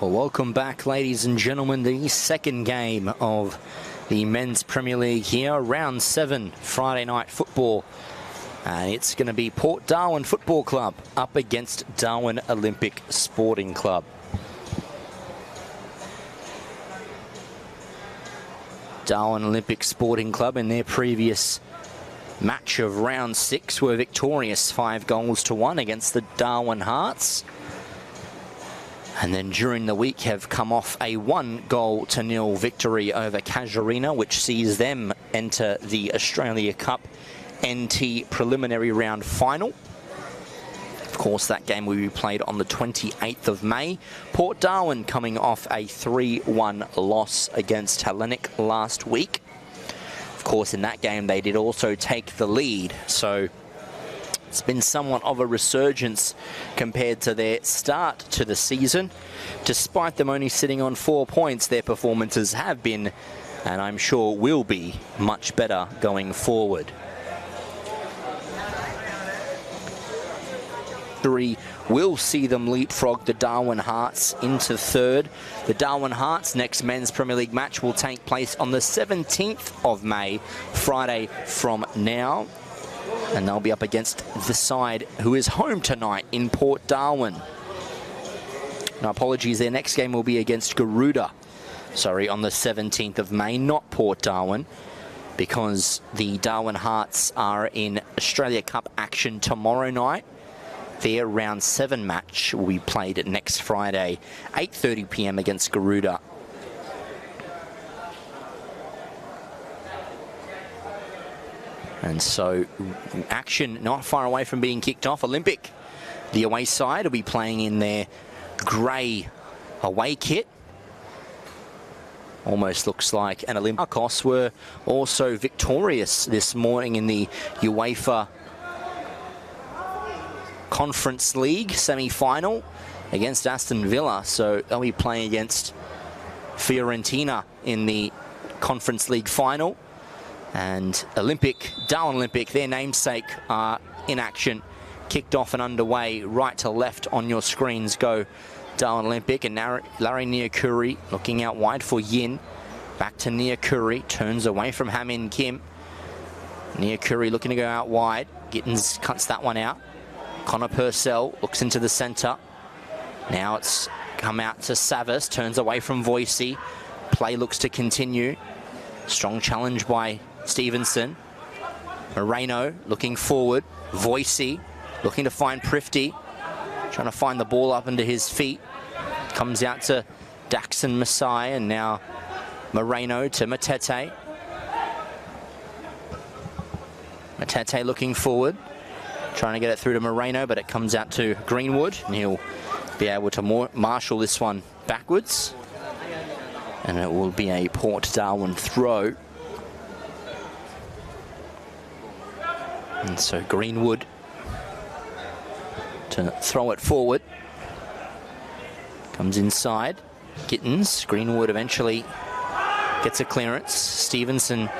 Well, welcome back, ladies and gentlemen. The second game of the Men's Premier League here, round 7, Friday night football. And it's going to be Port Darwin Football Club up against Darwin Olympic Sporting Club. Darwin Olympic Sporting Club in their previous match of round 6 were victorious 5-1 against the Darwin Hearts. And then during the week have come off a 1-0 victory over Casuarina, which sees them enter the Australia Cup NT preliminary round final. Of course, that game will be played on the 28th of May. Port Darwin coming off a 3-1 loss against Hellenic last week. Of course, in that game, they did also take the lead. So it's been somewhat of a resurgence compared to their start to the season. Despite them only sitting on 4 points, their performances have been, and I'm sure will be, much better going forward. Will see them leapfrog the Darwin Hearts into third. The Darwin Hearts' next Men's Premier League match will take place on the 17th of May, Friday from now. And they'll be up against the side who is home tonight in Port Darwin. Now, apologies, their next game will be against Garuda. Sorry, on the 17th of May, not Port Darwin, because the Darwin Hearts are in Australia Cup action tomorrow night. Their round 7 match will be played next Friday, 8:30 p.m. against Garuda. And so action not far away from being kicked off. Olympic, the away side, will be playing in their grey away kit. Almost looks like an Olympiacos were also victorious this morning in the UEFA Conference League semi-final against Aston Villa. So they'll be playing against Fiorentina in the Conference League final. And Darwin Olympic, their namesake, are in action. Kicked off and underway, right to left on your screens go Darwin Olympic. And now Larry Niakuri looking out wide for Yin. Back to Niakuri, turns away from Hamin Kim. Niakuri looking to go out wide. Gittins cuts that one out. Connor Purcell looks into the centre. Now it's come out to Savas, turns away from Voicey. Play looks to continue. Strong challenge by Stevenson. Moreno looking forward. Voicey looking to find Prifty. Trying to find the ball up under his feet. Comes out to Daxon Masai, and now Moreno to Matete. Matete looking forward. Trying to get it through to Moreno, but it comes out to Greenwood, and he'll be able to marshal this one backwards. And it will be a Port Darwin throw. And so Greenwood to throw it forward. Comes inside. Gittins. Greenwood eventually gets a clearance. Stevenson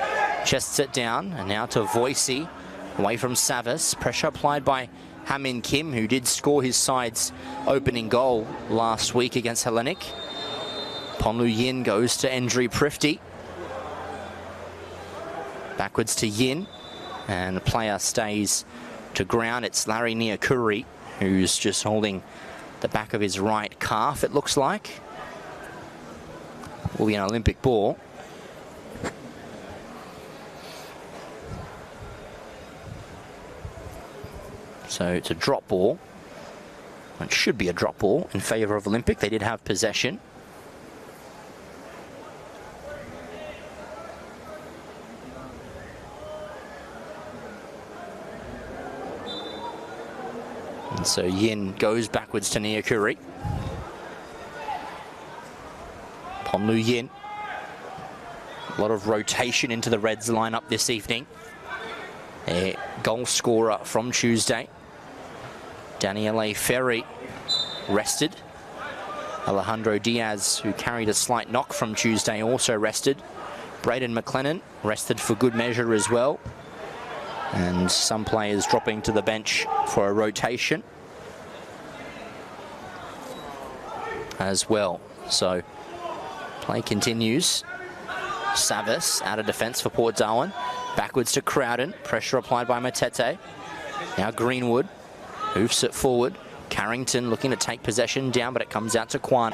chests it down. And now to Voicey. Away from Savas. Pressure applied by Hamin Kim, who did score his side's opening goal last week against Hellenic. Ponlu Yin goes to Endry Prifty. Backwards to Yin. And the player stays to ground. It's Larry Niakuri, who's just holding the back of his right calf, it looks like. Will be an Olympic ball. So it's a drop ball. It should be a drop ball in favour of Olympic. They did have possession. And so Yin goes backwards to Niakuri. Ponlu Yin. A lot of rotation into the Reds lineup this evening. A goal scorer from Tuesday, Daniele Ferri, rested. Alejandro Diaz, who carried a slight knock from Tuesday, also rested. Braden McLennan rested for good measure as well. And some players dropping to the bench for a rotation as well. So play continues. Savas out of defence for Port Darwin. Backwards to Crowden. Pressure applied by Matete. Now Greenwood hoofs it forward. Carrington looking to take possession down, but it comes out to Kwan.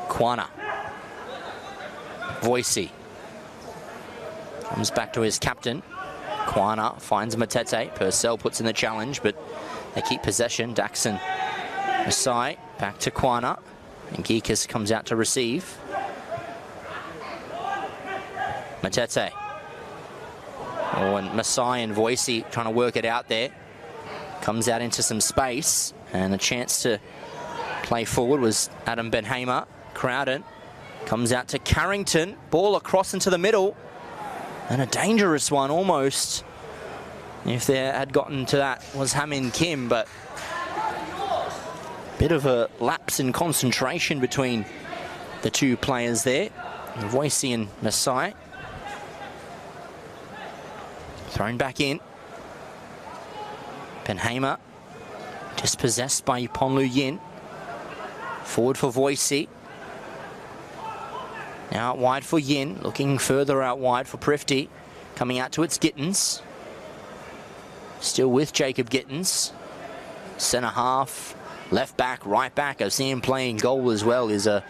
Kwana. Voicey. Comes back to his captain. Kwana finds Matete. Purcell puts in the challenge, but they keep possession. Daxon. Masai back to Kwana. And Geekus comes out to receive. Matete. Oh, and Masai and Voicey trying to work it out there. Comes out into some space. And the chance to play forward was Adam Benhamer. Crowden comes out to Carrington. Ball across into the middle. And a dangerous one almost. If there had gotten to that was Hamin Kim, but bit of a lapse in concentration between the two players there. Voicey and Masai. Thrown back in. Benhamer dispossessed by Ponlu Yin. Forward for Voicey. Now out wide for Yin, looking further out wide for Prifty. Coming out to its Gittins. Still with Jacob Gittins. Centre half, left back, right back. I've seen him playing goal as well. He's a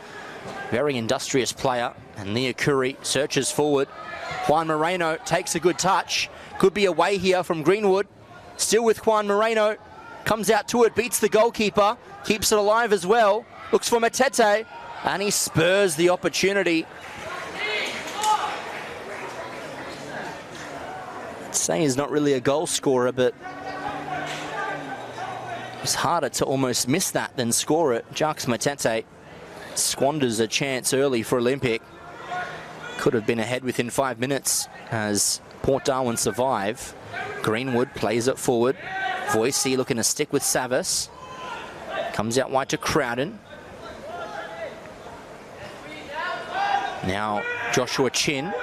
very industrious player. And Nia Curry searches forward. Juan Moreno takes a good touch. Could be away here from Greenwood. Still with Juan Moreno. Comes out to it, beats the goalkeeper. Keeps it alive as well. Looks for Matete. And he spurs the opportunity. I'd say he's not really a goal scorer, but it's harder to almost miss that than score it. Jacques Matete squanders a chance early for Olympic. Could have been ahead within 5 minutes as Port Darwin survive. Greenwood plays it forward. Voicey looking to stick with Savas. Comes out wide to Crowden. Now Joshua Chin.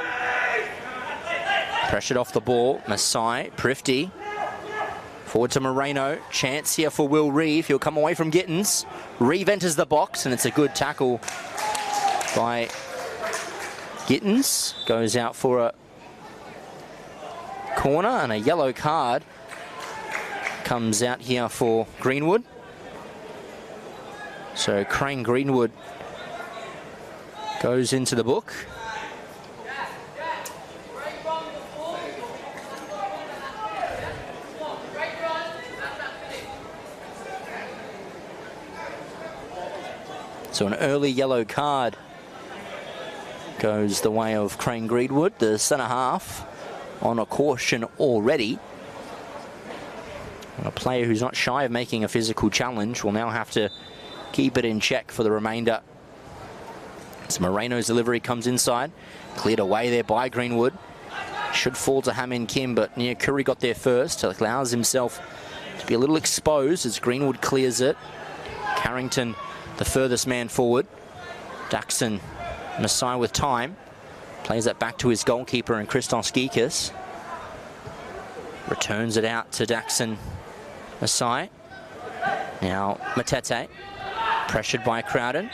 Pressured off the ball. Masai, Prifty. Forward to Moreno. Chance here for Will Reeve. He'll come away from Gittins. Reeve enters the box, and it's a good tackle by Gittins. Goes out for a corner, and a yellow card comes out here for Greenwood. So Crane Greenwood goes into the book. So an early yellow card goes the way of Crane Greenwood, the centre half, on a caution already. And a player who's not shy of making a physical challenge will now have to keep it in check for the remainder. So Moreno's delivery comes inside. Cleared away there by Greenwood. Should fall to Hamin Kim, but Nia Curry got there first. Allows himself to be a little exposed as Greenwood clears it. Carrington, the furthest man forward. Daxon Masai with time. Plays that back to his goalkeeper and Christos Geekus. Returns it out to Daxon Masai. Now Matete. Pressured by Crowden.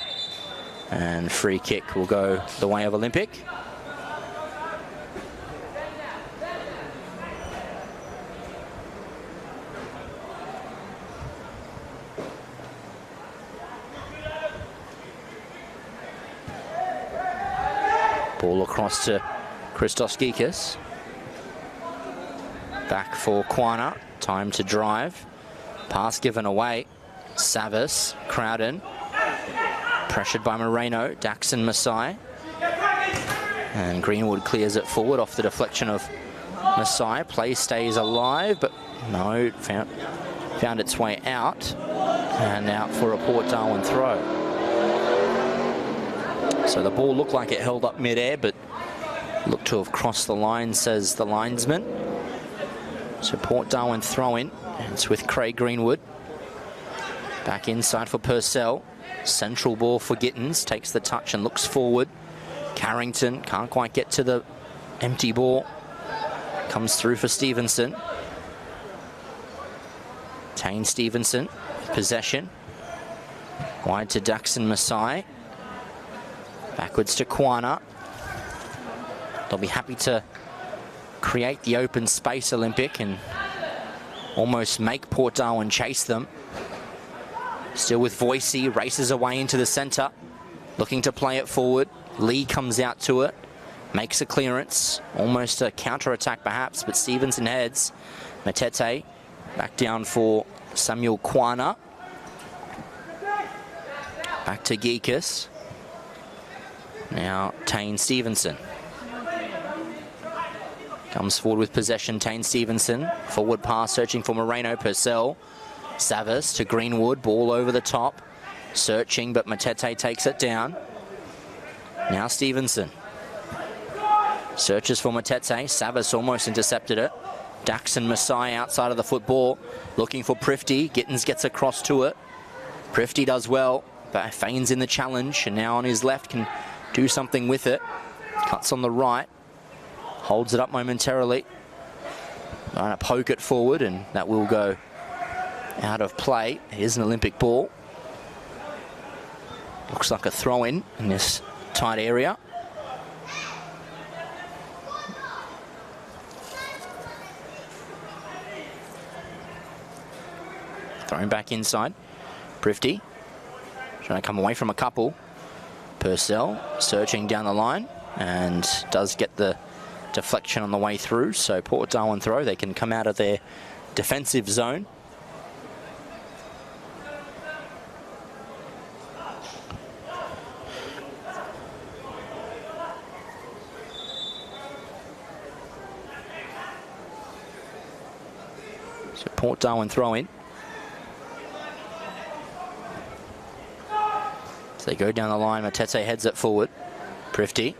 And free kick will go the way of Olympic. Ball across to Christos Geekus. Back for Kwana. Time to drive. Pass given away. Savas, Crowden. Pressured by Moreno, Daxon Masai. And Greenwood clears it forward off the deflection of Masai. Play stays alive, but no, found its way out. And out for a Port Darwin throw. So the ball looked like it held up mid-air, but looked to have crossed the line, says the linesman. So Port Darwin throw in. It's with Craig Greenwood. Back inside for Purcell. Central ball for Gittins. Takes the touch and looks forward. Carrington can't quite get to the empty ball. Comes through for Stevenson. Tane Stevenson, possession. Wide to Daxon Masai. Backwards to Kwana. They'll be happy to create the open space, Olympic, and almost make Port Darwin chase them. Still with Voicey, races away into the centre, looking to play it forward. Lee comes out to it, makes a clearance, almost a counter-attack perhaps, but Stevenson heads. Matete back down for Samuel Kwana. Back to Geekus. Now Tane Stevenson. Comes forward with possession, Tane Stevenson. Forward pass, searching for Moreno. Purcell. Savas to Greenwood, ball over the top. Searching, but Matete takes it down. Now Stevenson. Searches for Matete. Savas almost intercepted it. Daxon Masai outside of the football. Looking for Prifty. Gittins gets across to it. Prifty does well, but feigns in the challenge. And now on his left can do something with it. Cuts on the right. Holds it up momentarily. Trying to poke it forward, and that will go out of play. Here's an Olympic ball. Looks like a throw-in in this tight area. Thrown back inside. Prifty trying to come away from a couple. Purcell searching down the line and does get the deflection on the way through. So Port Darwin throw. They can come out of their defensive zone. So Port Darwin throw in. So they go down the line. Matete heads it forward. Prifty.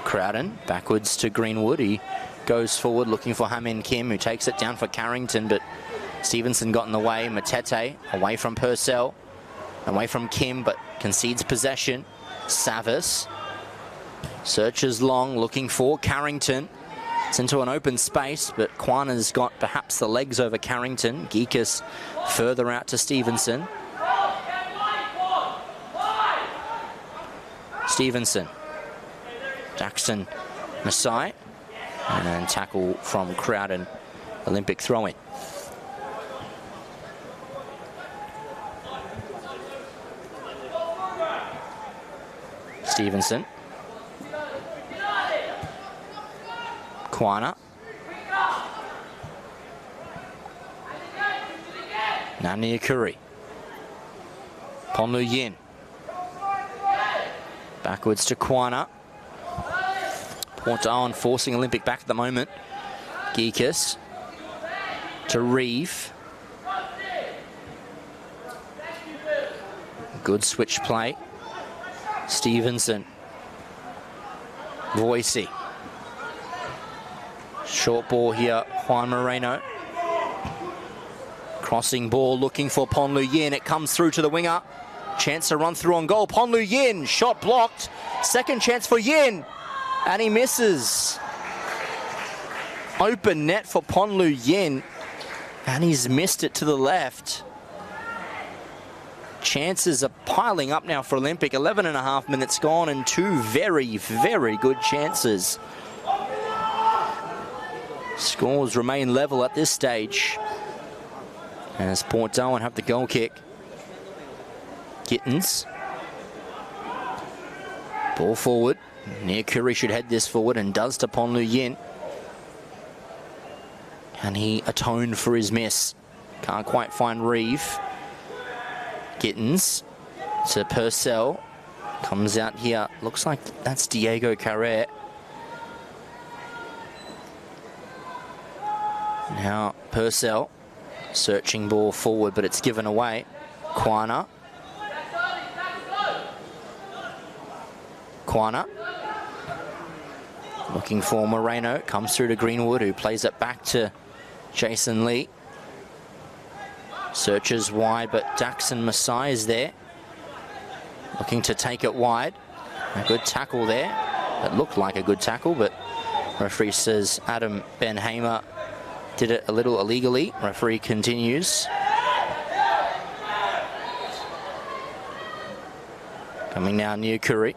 Crowden backwards to Greenwood. He goes forward looking for Hamin Kim, who takes it down for Carrington, but Stevenson got in the way. Matete away from Purcell, away from Kim, but concedes possession. Savas searches long, looking for Carrington. It's into an open space, but Kwana's got perhaps the legs over Carrington. Geekus further out to Stevenson. Stevenson. Daxon Masai. And then tackle from Crowden. Olympic throw-in. Stevenson. Kwana. Nani Akuri. Ponlu Yin. Backwards to Kwana. Port Darwin forcing Olympic back at the moment. Geekus to Reeve. Good switch play. Stevenson. Voicey. Short ball here, Juan Moreno. Crossing ball, looking for Ponlu Yin. It comes through to the winger. Chance to run through on goal. Ponlu Yin, shot blocked. Second chance for Yin. And he misses. Open net for Ponlu Yin. And he's missed it to the left. Chances are piling up now for Olympic. 11.5 minutes gone and two very, very good chances. Scores remain level at this stage. As Port Darwin have the goal kick. Gittins. Ball forward. Nia Curry should head this forward and does to Ponlu Yin. And he atoned for his miss. Can't quite find Reeve. Gittins to Purcell. Comes out here. Looks like that's Diego Carrere. Now Purcell. Searching ball forward, but it's given away. Kwana. Kwana. Looking for Moreno. Comes through to Greenwood, who plays it back to Jason Lee. Searches wide, but Daxon Masai is there. Looking to take it wide. A good tackle there. It looked like a good tackle, but referee says Adam Benhamer did it a little illegally. Referee continues. Coming now, Niakuri.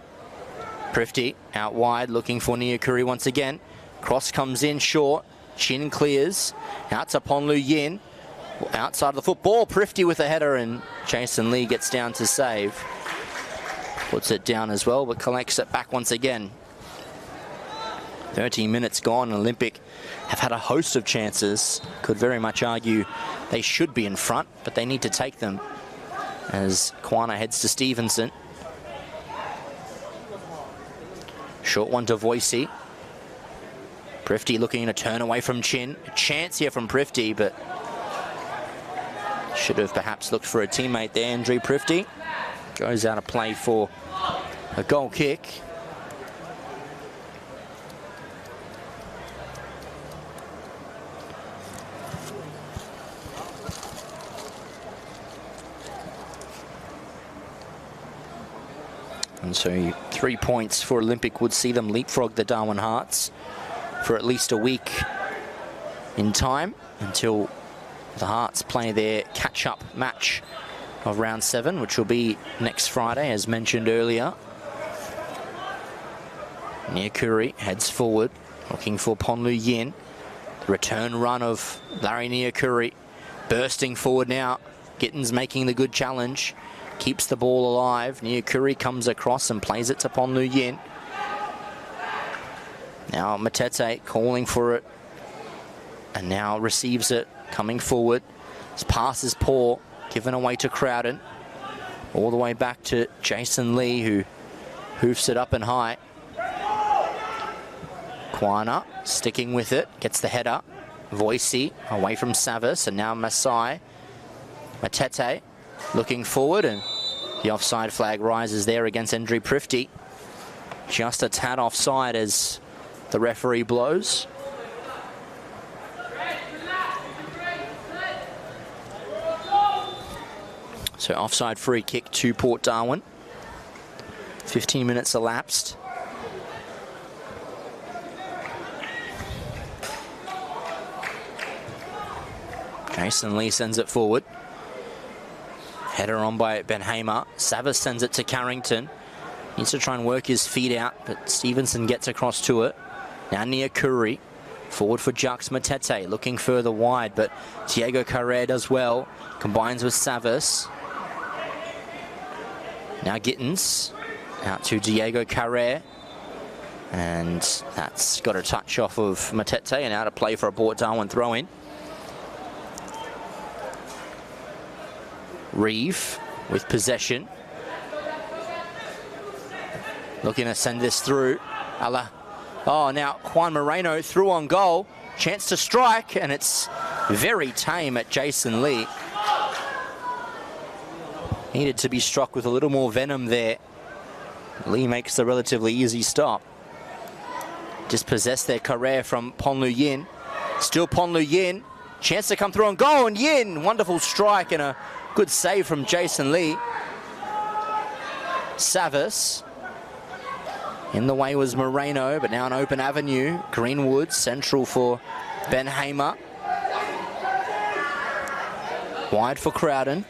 Prifty out wide, looking for Niakuri once again. Cross comes in short. Chin clears. Out to Ponlu Yin. Outside of the football. Prifty with a header, and Jason Lee gets down to save. Puts it down as well, but collects it back once again. 13 minutes gone. Olympic have had a host of chances. Could very much argue they should be in front, but they need to take them as Kwana heads to Stevenson. Short one to Voicey. Prifty looking to turn away from Chin. A chance here from Prifty, but should have perhaps looked for a teammate there. Andrew Prifty goes out of play for a goal kick. And so 3 points for Olympic would see them leapfrog the Darwin Hearts for at least a week in time until the Hearts play their catch-up match of round 7, which will be next Friday, as mentioned earlier. Niakuri heads forward, looking for Ponlu Yin. The return run of Larry Niakuri, bursting forward now. Gittins making the good challenge. Keeps the ball alive. Niakuri comes across and plays it to Ponlu Yin. Now Matete calling for it. And now receives it, coming forward. His pass is poor, given away to Crowden. All the way back to Jason Lee, who hoofs it up and high. Kwana sticking with it, gets the header. Voicey away from Savas, and now Masai. Matete looking forward, and the offside flag rises there against Andre Prifty. Just a tad offside as the referee blows. So offside free kick to Port Darwin. 15 minutes elapsed. Jason Lee sends it forward. Header on by Ben Hamer. Savas sends it to Carrington. Needs to try and work his feet out, but Stevenson gets across to it. Now Niakuri. Forward for Jux Matete. Looking further wide, but Diego Carrere does well. Combines with Savas. Now Gittins. Out to Diego Carrere. And that's got a touch off of Matete, and out of play for a Port Darwin throw-in. Reeve with possession. Looking to send this through. Oh, now Juan Moreno through on goal. Chance to strike, and it's very tame at Jason Lee. Needed to be struck with a little more venom there. Lee makes the relatively easy stop. Dispossessed their Carrere from Ponlu Yin. Still Ponlu Yin. Chance to come through on goal, and Yin. Wonderful strike and a good save from Jason Lee. Savas. In the way was Moreno, but now an open avenue. Greenwood, central for Ben Hamer. Wide for Crowden.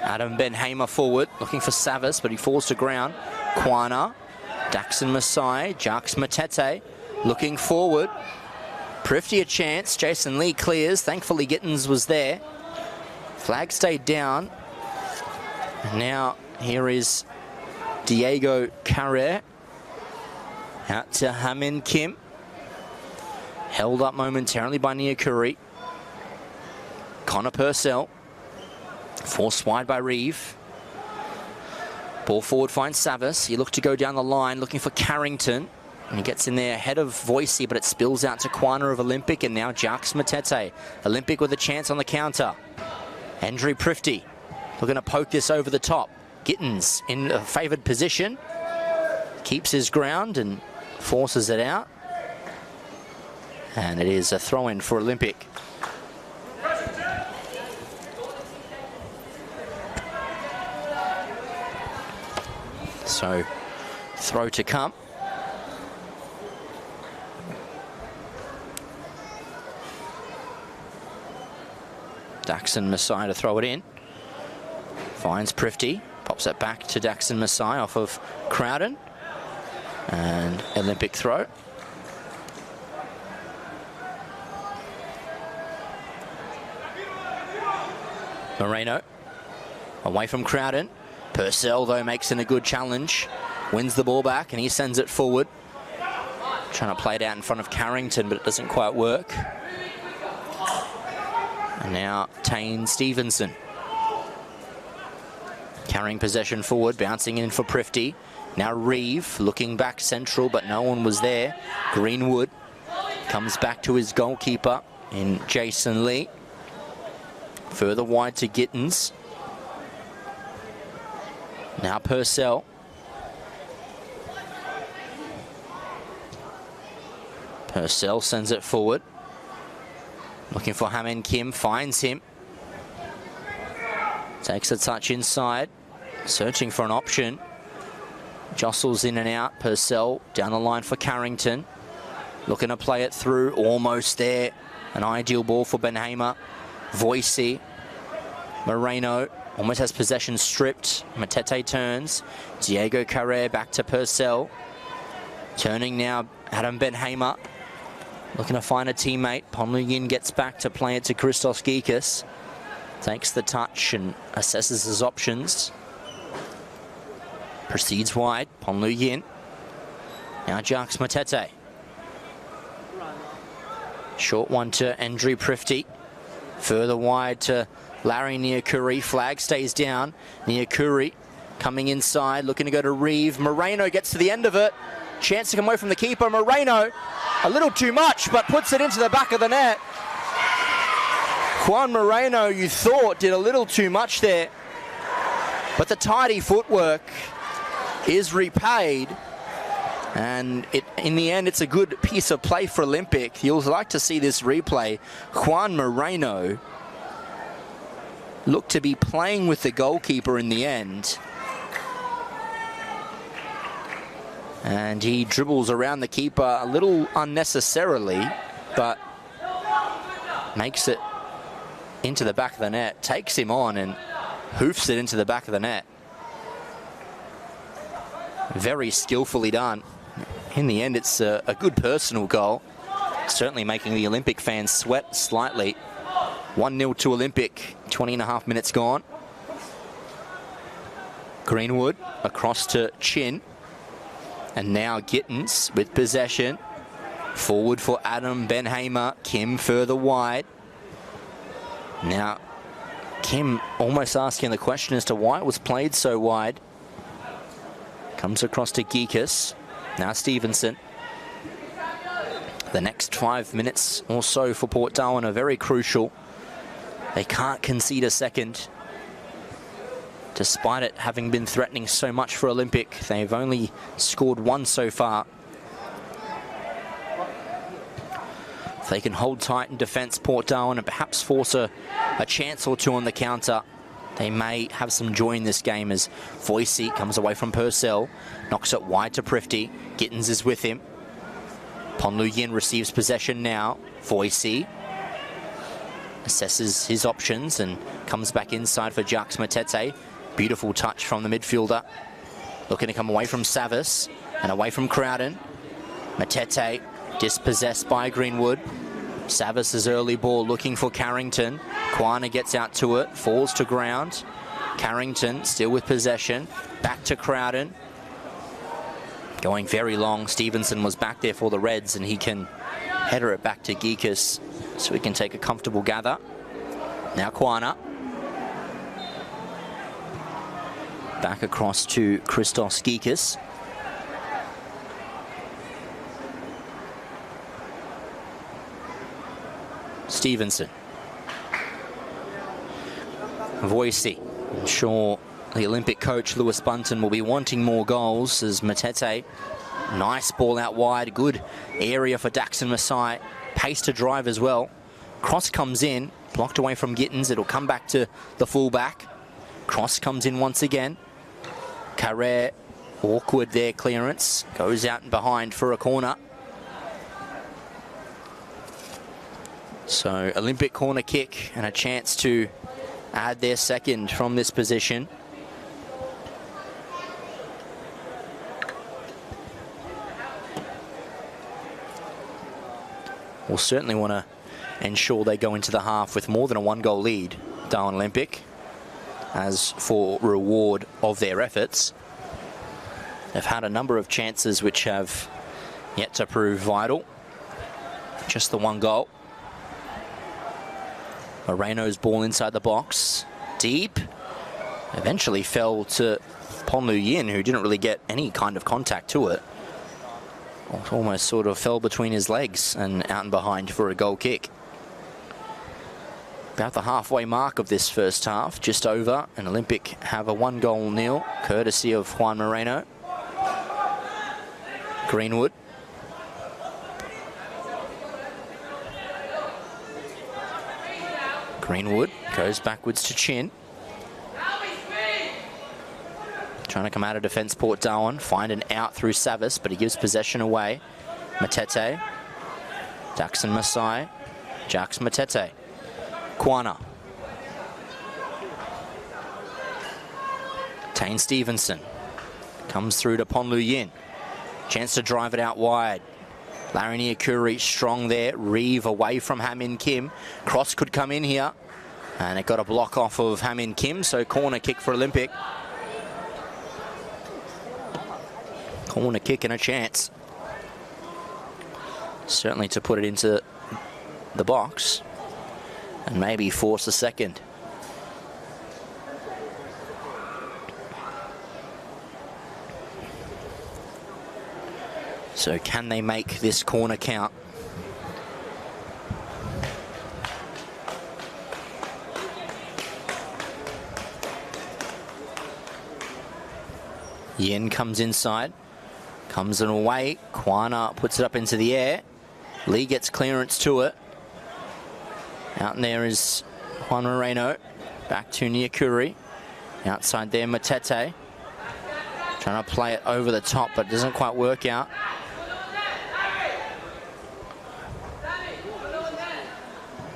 Adam Ben Hamer forward, looking for Savas, but he falls to ground. Kwana, Daxon Masai, Jux Matete, looking forward. Prifty a chance, Jason Lee clears. Thankfully Gittins was there. Flag stayed down. And now here is Diego Carrere. Out to Hamin Kim. Held up momentarily by Niakuri. Connor Purcell. Forced wide by Reeve. Ball forward finds Savas. He looked to go down the line, looking for Carrington. And he gets in there ahead of Voicey, but it spills out to Kwana of Olympic, and now Jux Matete. Olympic with a chance on the counter. Andre Prifty looking to poke this over the top. Gittins in a favoured position. Keeps his ground and forces it out. And it is a throw-in for Olympic. So, throw to come. Daxon Masai to throw it in. Finds Prifty. Pops it back to Daxon Masai off of Crowden. And Olympic throw. Moreno. Away from Crowden. Purcell, though, makes it a good challenge. Wins the ball back, and he sends it forward. Trying to play it out in front of Carrington, but it doesn't quite work. And now Tane Stevenson. Carrying possession forward, bouncing in for Prifty. Now Reeve, looking back central, but no one was there. Greenwood comes back to his goalkeeper in Jason Lee. Further wide to Gittins. Now Purcell. Purcell sends it forward. Looking for Hamen Kim, finds him. Takes a touch inside. Searching for an option. Jostles in and out. Purcell down the line for Carrington. Looking to play it through. Almost there. An ideal ball for Benhamer. Voicey. Moreno almost has possession stripped. Matete turns. Diego Carrere back to Purcell. Turning now, Adam Benhamer. Looking to find a teammate. Ponluyin gets back to play it to Christos Gekas. Takes the touch and assesses his options. Proceeds wide. Ponluyin. Now Jacques Matete. Short one to Andrew Prifty. Further wide to Larry Niakuri. Flag stays down. Niakuri coming inside, looking to go to Reeve. Moreno gets to the end of it. Chance to come away from the keeper. Moreno, a little too much, but puts it into the back of the net. Juan Moreno, you thought, did a little too much there. But the tidy footwork is repaid. And in the end, it's a good piece of play for Olympic. You'll like to see this replay. Juan Moreno looked to be playing with the goalkeeper in the end. And he dribbles around the keeper a little unnecessarily, but makes it into the back of the net. Takes him on and hoofs it into the back of the net. Very skillfully done. In the end, it's a good personal goal. Certainly making the Olympic fans sweat slightly. 1-0 to Olympic, 20.5 minutes gone. Greenwood across to Chin. And now Gittins with possession. Forward for Adam Benhamer. Kim further wide. Now, Kim almost asking the question as to why it was played so wide. Comes across to Gekas. Now Stevenson. The next 5 minutes or so for Port Darwin are very crucial. They can't concede a second. Despite it having been threatening so much for Olympic, they've only scored one so far. If they can hold tight in defence, Port Darwin, and perhaps force a chance or two on the counter, they may have some joy in this game as Voicey comes away from Purcell, knocks it wide to Prifty. Gittins is with him. Ponluyin receives possession now. Voicey assesses his options and comes back inside for Jacques Matete. Beautiful touch from the midfielder. Looking to come away from Savas and away from Crowden. Matete dispossessed by Greenwood. Savas' early ball looking for Carrington. Kwana gets out to it, falls to ground. Carrington still with possession. Back to Crowden. Going very long. Stevenson was back there for the Reds, and he can header it back to Gekas so he can take a comfortable gather. Now Kwana. Back across to Christos Gekas. Stevenson. Voicey. I'm sure the Olympic coach Lewis Bunton will be wanting more goals as Matete. Nice ball out wide. Good area for Daxon Masai. Pace to drive as well. Cross comes in. Blocked away from Gittins. It'll come back to the fullback. Cross comes in once again. Carrere. Awkward there clearance. Goes out and behind for a corner. So Olympic corner kick and a chance to add their second from this position. We'll certainly want to ensure they go into the half with more than a 1-goal lead, Darwin Olympic, as for reward of their efforts. They've had a number of chances which have yet to prove vital. Just the 1 goal. Moreno's ball inside the box. Deep. Eventually fell to Ponlu Yin, who didn't really get any kind of contact to it. Almost sort of fell between his legs and out and behind for a goal kick. About the halfway mark of this first half, just over, and Olympic have a 1-goal nil, courtesy of Juan Moreno. Greenwood. Greenwood goes backwards to Chin. Trying to come out of defence, Port Darwin. Find an out through Savas, but he gives possession away. Matete. Daxon Masai. Jax Matete. Kwana. Tane Stevenson. Comes through to Ponlu Yin. Chance to drive it out wide. Larrakia Park strong there. Reeve away from Hamin Kim. Cross could come in here. And it got a block off of Hamin Kim, so corner kick for Olympic. Corner kick and a chance. Certainly to put it into the box and maybe force a second. So can they make this corner count? Yin comes inside. Comes in away. Kwana puts it up into the air. Lee gets clearance to it. Out in there is Juan Moreno. Back to Nyakuri. Outside there, Matete. Trying to play it over the top, but doesn't quite work out.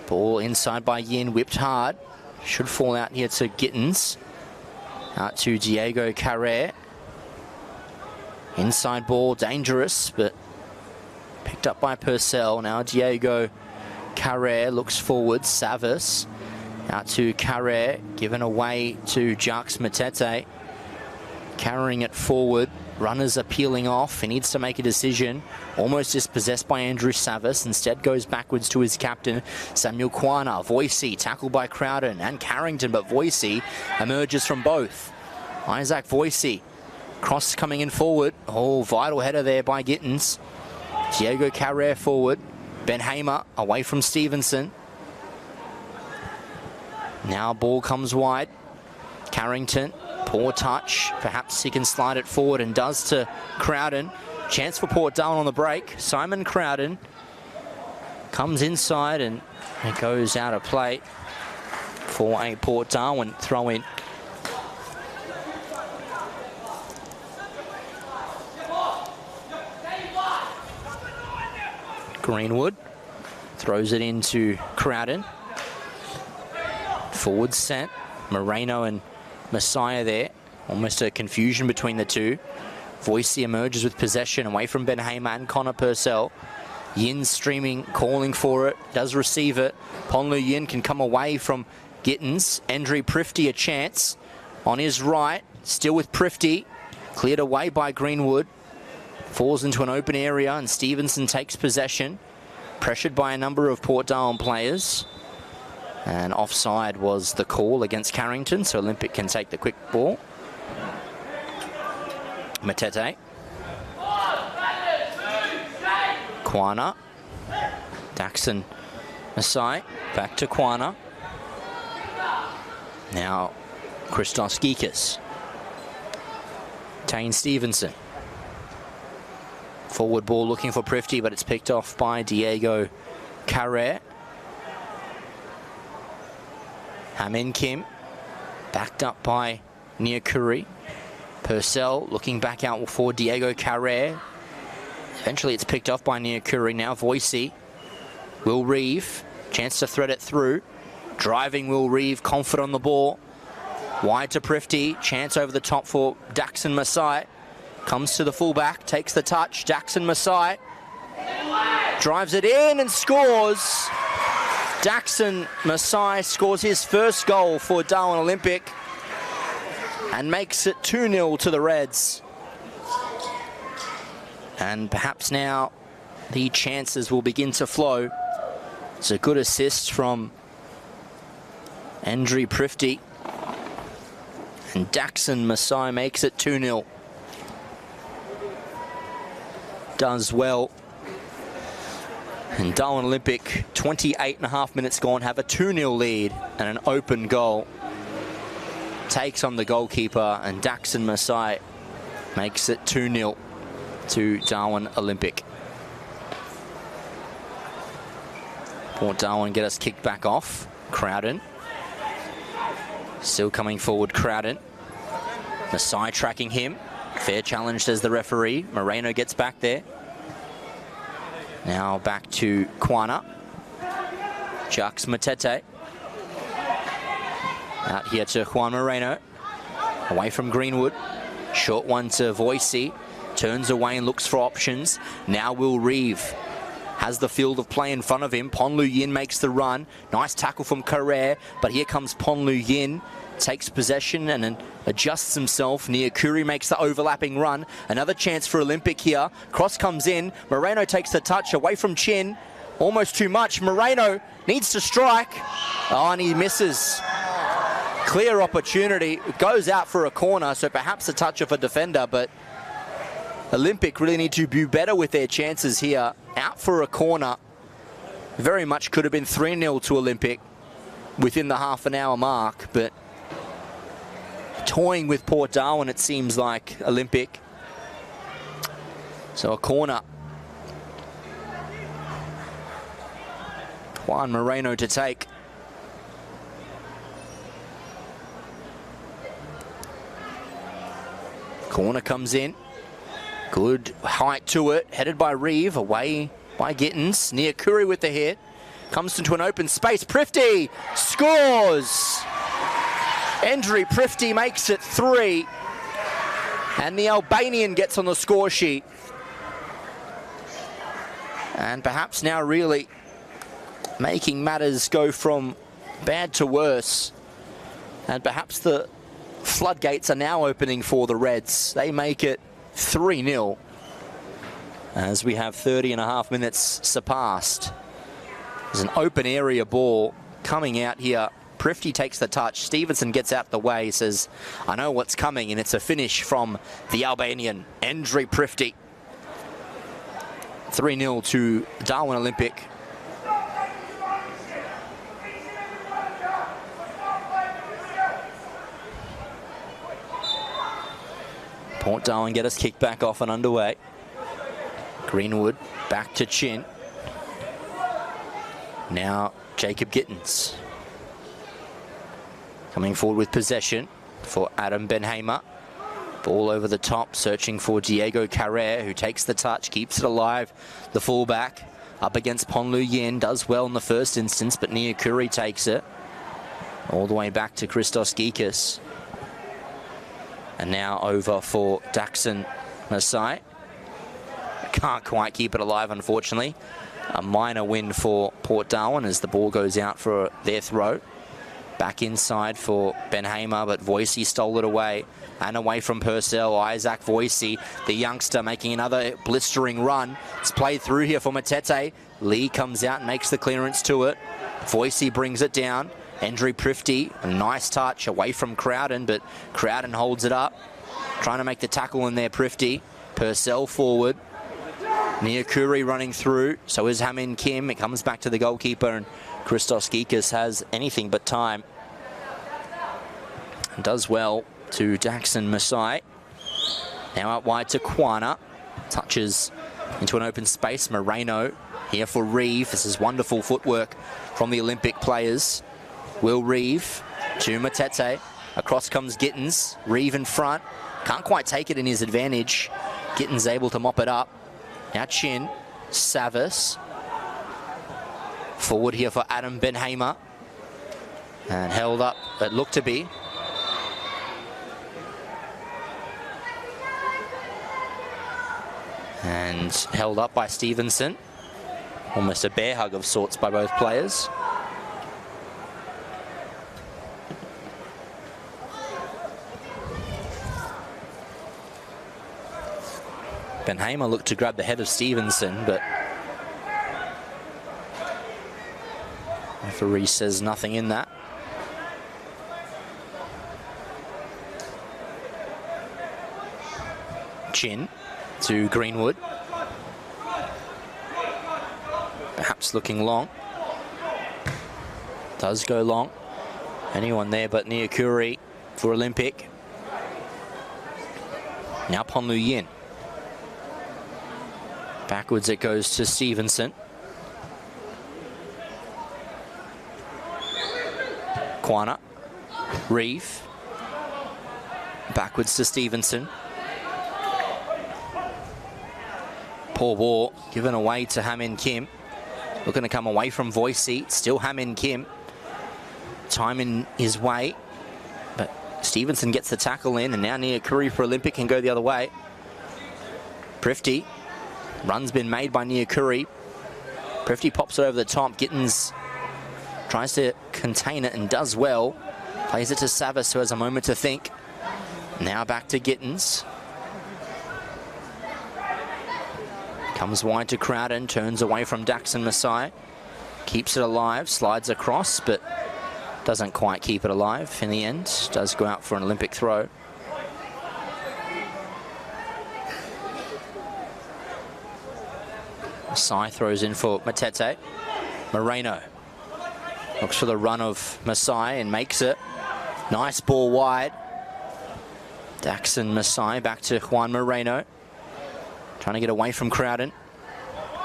Ball inside by Yin, whipped hard. Should fall out here to Gittins. Out to Diego Carrere. Inside ball, dangerous, but picked up by Purcell. Now Diego Carrere looks forward. Savas out to Carrere, given away to Jax Matete. Carrying it forward. Runners are peeling off. He needs to make a decision. Almost dispossessed by Andrew Savas. Instead goes backwards to his captain, Samuel Kwana. Voicey tackled by Crowden and Carrington, but Voicey emerges from both. Isaac Voicey. Cross coming in forward. Oh, vital header there by Gittins. Diego Carrere forward. Ben Hamer away from Stevenson. Now ball comes wide. Carrington, poor touch. Perhaps he can slide it forward and does to Crowden. Chance for Port Darwin on the break. Simon Crowden comes inside and it goes out of play for a Port Darwin throw-in. Greenwood throws it into Crowden. Forward set. Moreno and Messiah there. Almost a confusion between the two. Voicey emerges with possession away from Ben Hamer and Connor Purcell. Yin streaming, calling for it. Does receive it. Ponlu Yin can come away from Gittins. Andre Prifty a chance on his right. Still with Prifty. Cleared away by Greenwood. Falls into an open area and Stevenson takes possession. Pressured by a number of Port Darwin players. And offside was the call against Carrington, so Olympic can take the quick ball. Matete. Kwana. Daxon Masai. Back to Kwana. Now Christos Geekas. Tane Stevenson. Forward ball looking for Prifty, but it's picked off by Diego Carrere. Hamin Kim, backed up by Nyakuri. Purcell looking back out for Diego Carrere. Eventually it's picked off by Nyakuri. Now Voicey. Will Reeve Chance to thread it through. Driving Will Reeve, confident on the ball. Wide to Prifty. Chance over the top for Daxon Masai. Comes to the fullback, takes the touch. Daxon Masai drives it in and scores. Daxon Masai scores his first goal for Darwin Olympic and makes it 2-0 to the Reds. And perhaps now the chances will begin to flow. It's a good assist from Andrew Prifty. And Daxon Masai makes it 2-0. Does well. And Darwin Olympic, 28.5 minutes gone, have a 2-0 lead and an open goal. Takes on the goalkeeper, and Daxon Masai makes it 2-0 to Darwin Olympic. Port Darwin get us kicked back off. Crowden. Still coming forward, Crowden. Masai tracking him. Fair challenge, says the referee. Moreno gets back there. Now back to Kwana. Jux Matete. Out here to Juan Moreno. Away from Greenwood. Short one to Voicey. Turns away and looks for options. Now Will Reeve has the field of play in front of him. Ponlu Yin makes the run. Nice tackle from Carrere, but here comes Ponlu Yin. Takes possession and then adjusts himself. Nia Kuri makes the overlapping run. Another chance for Olympic here. Cross comes in. Moreno takes the touch away from Chin. Almost too much. Moreno needs to strike. Oh, and he misses. Clear opportunity. It goes out for a corner, so perhaps a touch of a defender, but Olympic really need to do better with their chances here. Out for a corner. Very much could have been 3-0 to Olympic within the half-an-hour mark, but toying with Port Darwin, it seems like, Olympic. So a corner. Juan Moreno to take. Corner comes in. Good height to it. Headed by Reeve. Away by Gittins. Nia Kuri with the hit. Comes into an open space. Prifty scores! Andrew Prifty makes it 3. And the Albanian gets on the score sheet. And perhaps now really making matters go from bad to worse. And perhaps the floodgates are now opening for the Reds. They make it 3-0 as we have 30.5 minutes surpassed. There's an open area ball coming out here. Prifty takes the touch. Stevenson gets out the way, says, I know what's coming, and it's a finish from the Albanian, Andrew Prifty. 3-0 to Darwin Olympic. Port Darwin get us kicked back off and underway. Greenwood back to Chin. Now Jacob Gittins. Coming forward with possession for Adam Benhamer. Ball over the top, searching for Diego Carrere, who takes the touch, keeps it alive. The fullback up against Ponlu Yin, does well in the first instance, but Nia Kuri takes it. All the way back to Christos Gekas. And now over for Daxon Masai. Can't quite keep it alive, unfortunately. A minor win for Port Darwin as the ball goes out for their throw. Back inside for Benhamer, but Voicey stole it away. And away from Purcell, Isaac Voicey, the youngster, making another blistering run. It's played through here for Matete. Lee comes out and makes the clearance to it. Voicey brings it down. Andrew Prifty, a nice touch away from Crowden, but Crowden holds it up. Trying to make the tackle in there, Prifty. Purcell forward. Nia Kuri running through, so is Hamin Kim. It comes back to the goalkeeper, and Christos Gekas has anything but time. And does well to Daxon Masai. Now out wide to Kwana. Touches into an open space. Moreno here for Reeve. This is wonderful footwork from the Olympic players. Will Reeve to Matete. Across comes Gittins. Reeve in front. Can't quite take it in his advantage. Gittins able to mop it up. Now Chin. Savas. Forward here for Adam Benhamer. And held up, it looked to be. And held up by Stevenson. Almost a bear hug of sorts by both players. Benhamer looked to grab the head of Stevenson, but referee says nothing in that. Chin to Greenwood. Perhaps looking long. Does go long. Anyone there but Niakuri for Olympic. Now Ponlu Yin. Backwards it goes to Stevenson. Kwana. Reeve. Backwards to Stevenson. Poor ball given away to Hamin Kim. Looking to come away from Voicey. Still Hamin Kim. Time in his way. But Stevenson gets the tackle in, and now Niakuri for Olympic can go the other way. Prifty. Run's been made by Niakuri. Prifty pops it over the top. Gittins tries to contain it and does well. Plays it to Savas, who has a moment to think. Now back to Gittins. Comes wide to Crowden, turns away from Daxon Masai. Keeps it alive, slides across, but doesn't quite keep it alive in the end. Does go out for an Olympic throw. Masai throws in for Matete. Moreno looks for the run of Masai and makes it. Nice ball wide. Daxon Masai back to Juan Moreno. Trying to get away from Crowden.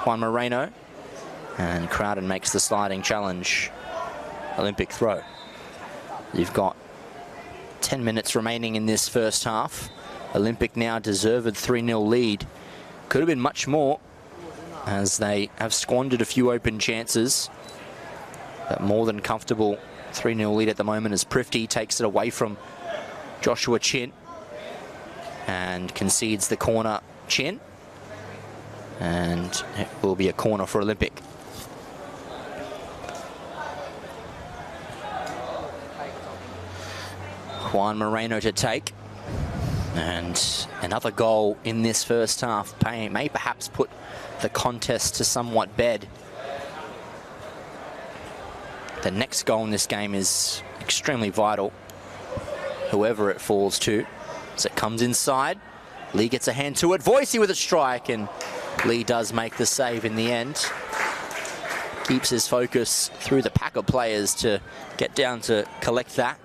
Juan Moreno. And Crowden makes the sliding challenge. Olympic throw. You've got 10 minutes remaining in this first half. Olympic now deserved 3-0 lead. Could have been much more, as they have squandered a few open chances. But more than comfortable 3-0 lead at the moment as Prifty takes it away from Joshua Chin and concedes the corner. Chin. And it will be a corner for Olympic. Juan Moreno to take. And another goal in this first half may perhaps put the contest to somewhat bed. The next goal in this game is extremely vital, whoever it falls to. As it comes inside, Lee gets a hand to it. Voicey with a strike, and Lee does make the save in the end. Keeps his focus through the pack of players to get down to collect that.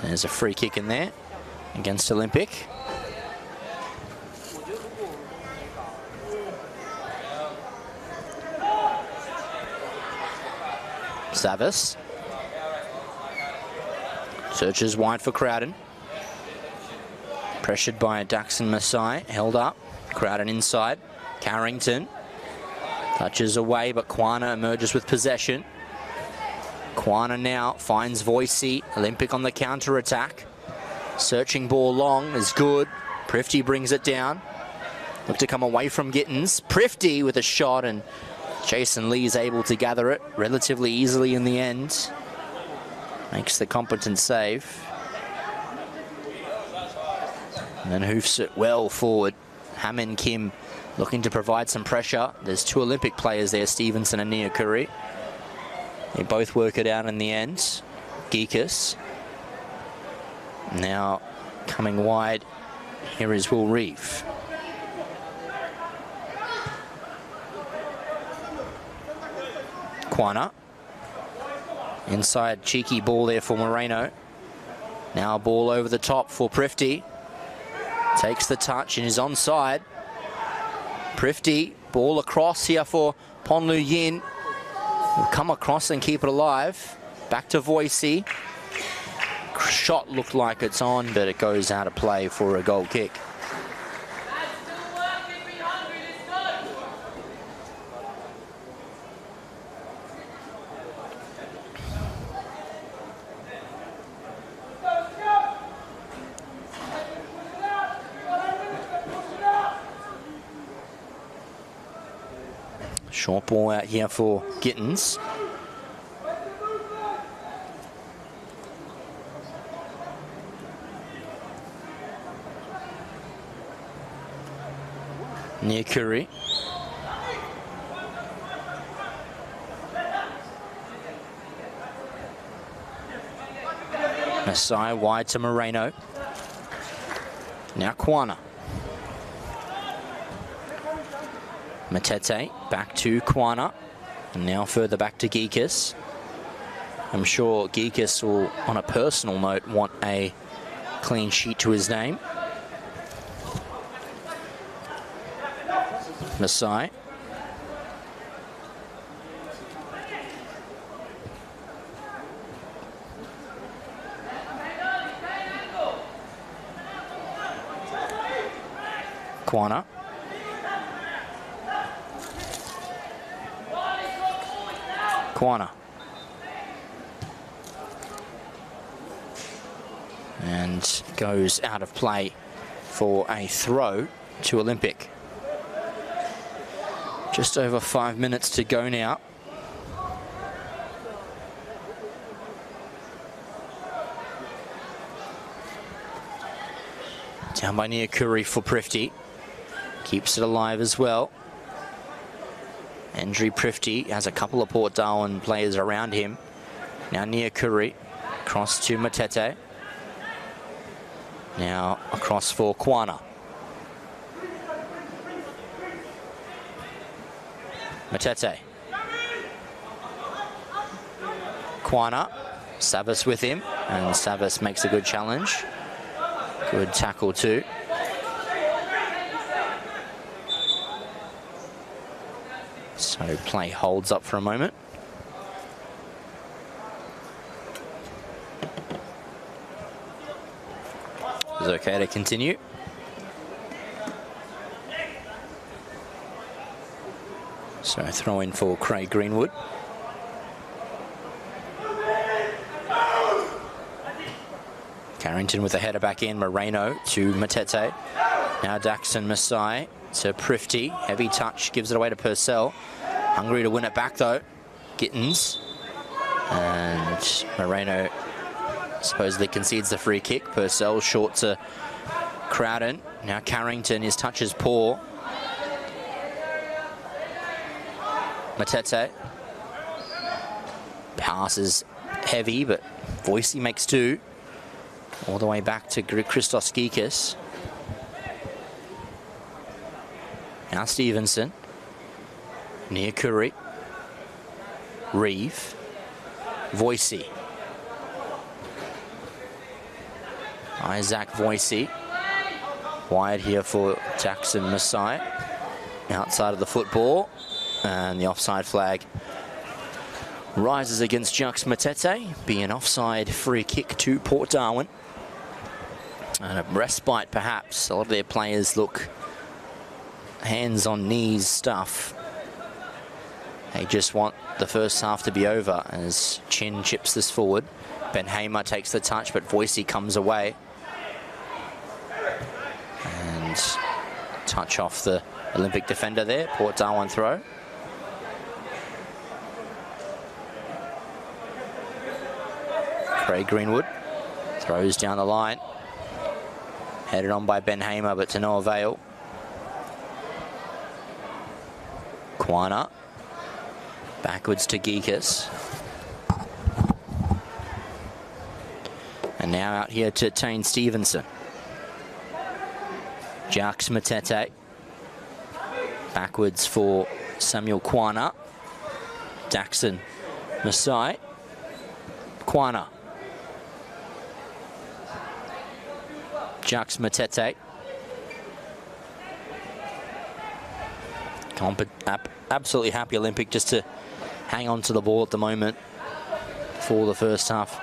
There's a free kick in there against Olympic. Savas searches wide for Crowden. Pressured by Daxon Masai, held up. Crowden inside. Carrington touches away, but Kwana emerges with possession. Kwana now finds Voicey. Olympic on the counter-attack. Searching ball long is good. Prifty brings it down. Look to come away from Gittins. Prifty with a shot, and Jason Lee is able to gather it relatively easily in the end. Makes the competent save. And then hoofs it well forward. Hamin Kim looking to provide some pressure. There's two Olympic players there, Stevenson and Niakuri. They both work it out in the end. Geekus. Now coming wide, here is Will Reeve. Kwana. Inside, cheeky ball there for Moreno. Now a ball over the top for Prifty. Takes the touch and is onside. Prifty, ball across here for Ponlu Yin. Will come across and keep it alive. Back to Voicey. shot looked like it's on, but it goes out of play for a goal kick. Short ball out here for Gittins. Near Curry. Masai wide to Moreno. Now Kwana. Matete back to Kwana. And now further back to Geekus. I'm sure Geekus will, on a personal note, want a clean sheet to his name. Masai. Kwana. Kwana. And goes out of play for a throw to Olympic. Just over 5 minutes to go now. Down by near Curry for Prifty. Keeps it alive as well. Andrew Prifty has a couple of Port Darwin players around him. Now near Curry. Cross to Matete. Now across for Kwana. Matete. Kwana. Savas with him. And Savas makes a good challenge. Good tackle too. So play holds up for a moment. It's okay to continue. So throw in for Craig Greenwood. Carrington with a header back in. Moreno to Matete. Now Daxon Masai to Prifty. Heavy touch, gives it away to Purcell. Hungry to win it back though. Gittins. And Moreno supposedly concedes the free kick. Purcell short to Crowden. Now Carrington, his touch is poor. Matete. Pass is heavy, but Voicey makes two. All the way back to Christos Geekus. Now Stevenson. Near Curry. Reeve. Voicey. Isaac Voicey. Wide here for Jackson Masai. Outside of the football. And the offside flag rises against Jux Matete. Be an offside free kick to Port Darwin. And a respite perhaps. A lot of their players look hands on knees stuff. They just want the first half to be over as Chin chips this forward. Ben Hamer takes the touch, but Voicey comes away. And touch off the Olympic defender there. Port Darwin throw. Craig Greenwood throws down the line. Headed on by Ben Hamer, but to no avail. Kwana. Backwards to Geekus. And now out here to Tane Stevenson. Jux Matete. Backwards for Samuel Kwana. Daxon Masai. Kwana. Jux Matete. Absolutely happy Olympic just to hang on to the ball at the moment for the first half.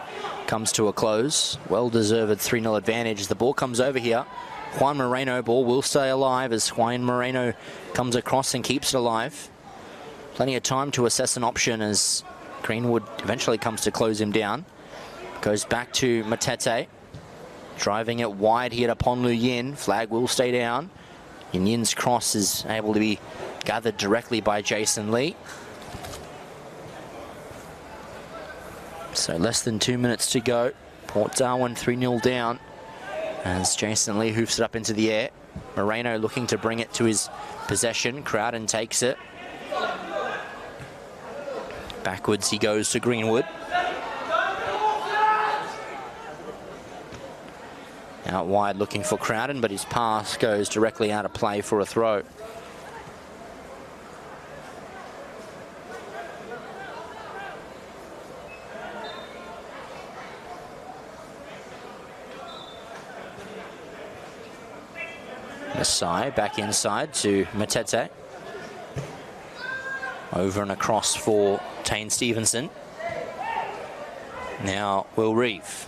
comes to a close. Well-deserved 3-0 advantage as the ball comes over here. Juan Moreno, ball will stay alive as Juan Moreno comes across and keeps it alive. Plenty of time to assess an option as Greenwood eventually comes to close him down. Goes back to Matete. Driving it wide here to Ponlu Yin. Flag will stay down. And Yin's cross is able to be gathered directly by Jason Lee. So less than 2 minutes to go. Port Darwin 3-0 down as Jason Lee hoofs it up into the air. Moreno looking to bring it to his possession. Crowden takes it. Backwards he goes to Greenwood. Out wide looking for Crowden, but his pass goes directly out of play for a throw. Masai back inside to Matete. Over and across for Tane Stevenson. Now Will Reeve.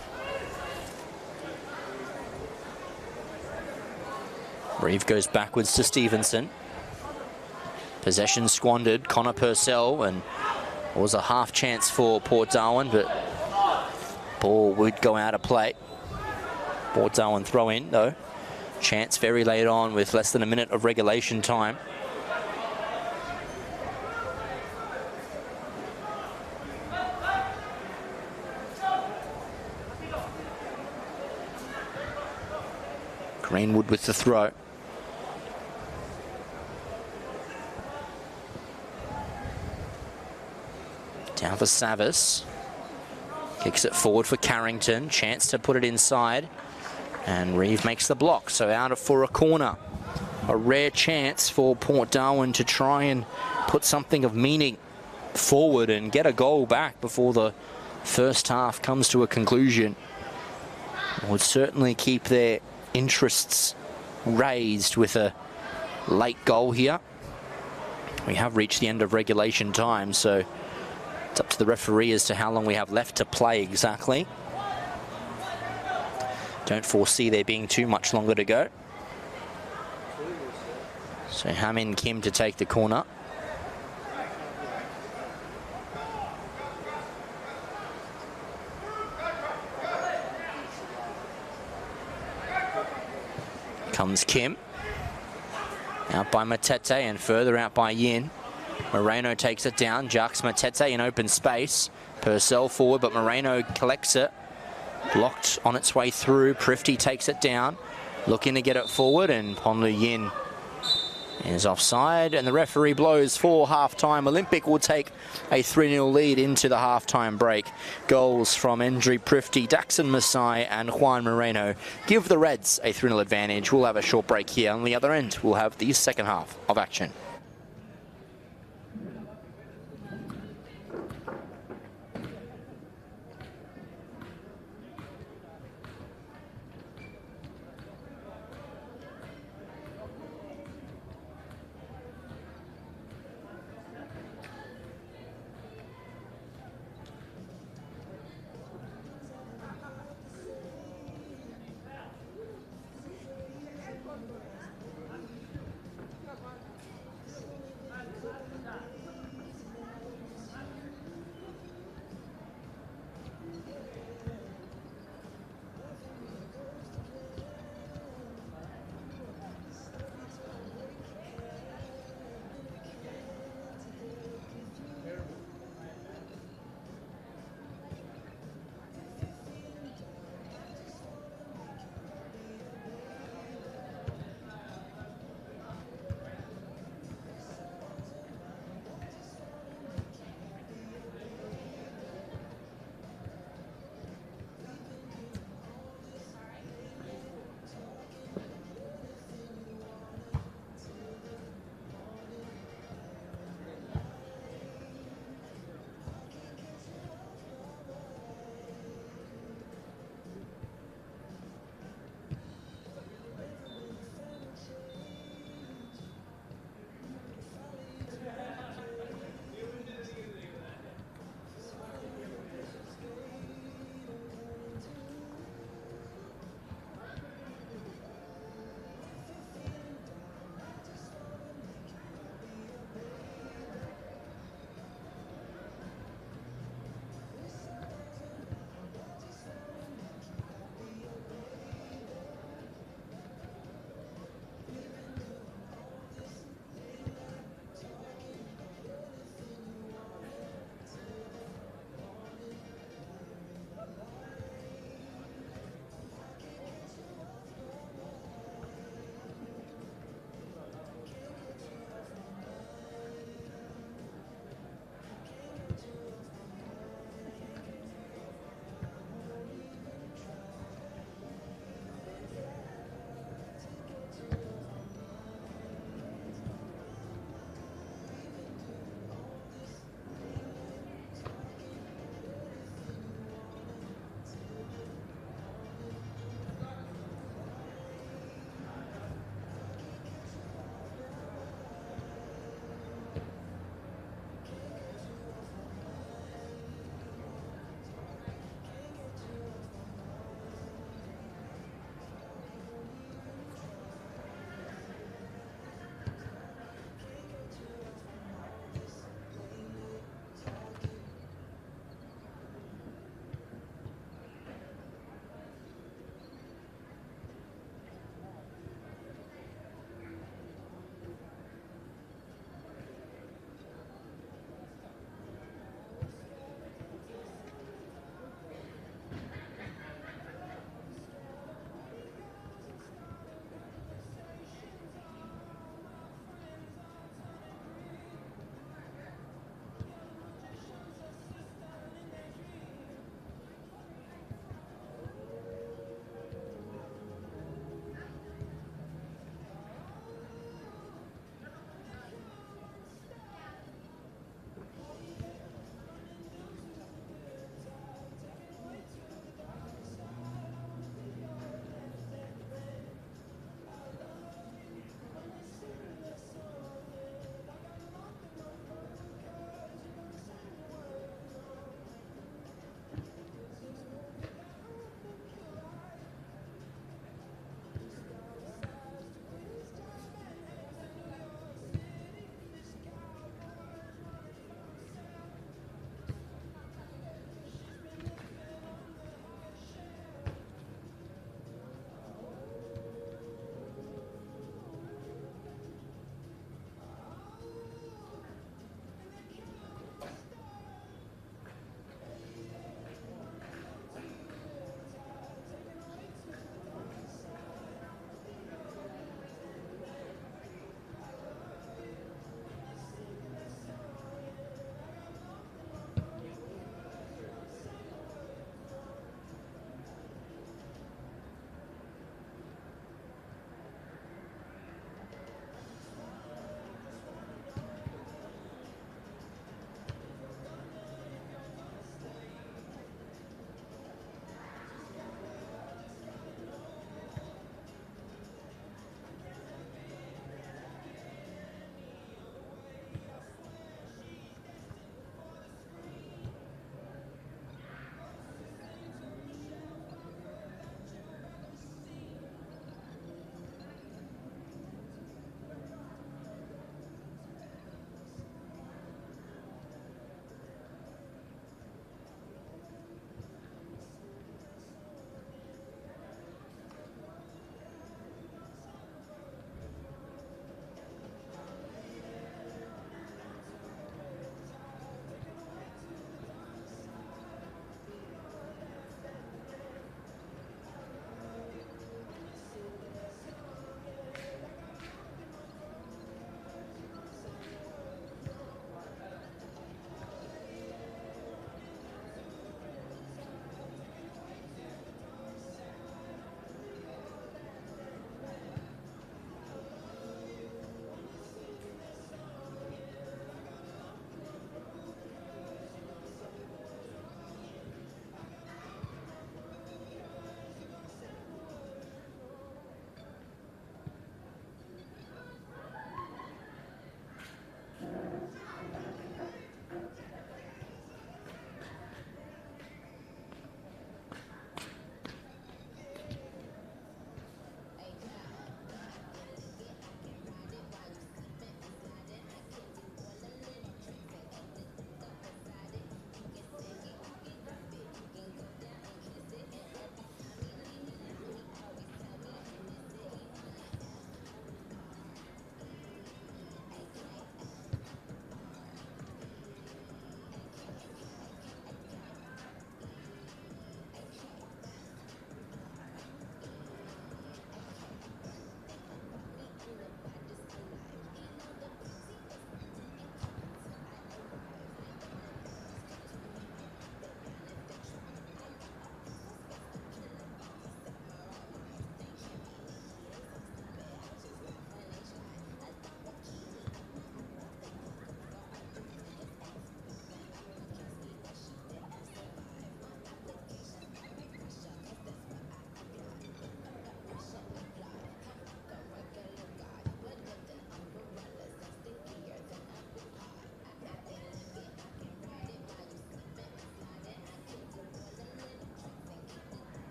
Reeve goes backwards to Stevenson. Possession squandered. Connor Purcell, and it was a half chance for Port Darwin, but ball would go out of play. Port Darwin throw in though. Chance very late on with less than a minute of regulation time. Greenwood with the throw. Down for Savis. Kicks it forward for Carrington. Chance to put it inside. And Reeve makes the block, so out for a corner. A rare chance for Port Darwin to try and put something of meaning forward and get a goal back before the first half comes to a conclusion. Would certainly keep their interests raised with a late goal here. We have reached the end of regulation time, so it's up to the referee as to how long we have left to play exactly. Don't foresee there being too much longer to go. So Hamin Kim to take the corner. Comes Kim. Out by Matete and further out by Yin. Moreno takes it down. Jacques Matete in open space. Purcell forward, but Moreno collects it. Blocked on its way through. Prifty takes it down. Looking to get it forward, and Ponlu Yin is offside. And the referee blows for half-time. Olympic will take a 3-0 lead into the half-time break. Goals from Endry Prifty, Daxon Masai and Juan Moreno give the Reds a 3-0 advantage. We'll have a short break here. On the other end, we'll have the second half of action.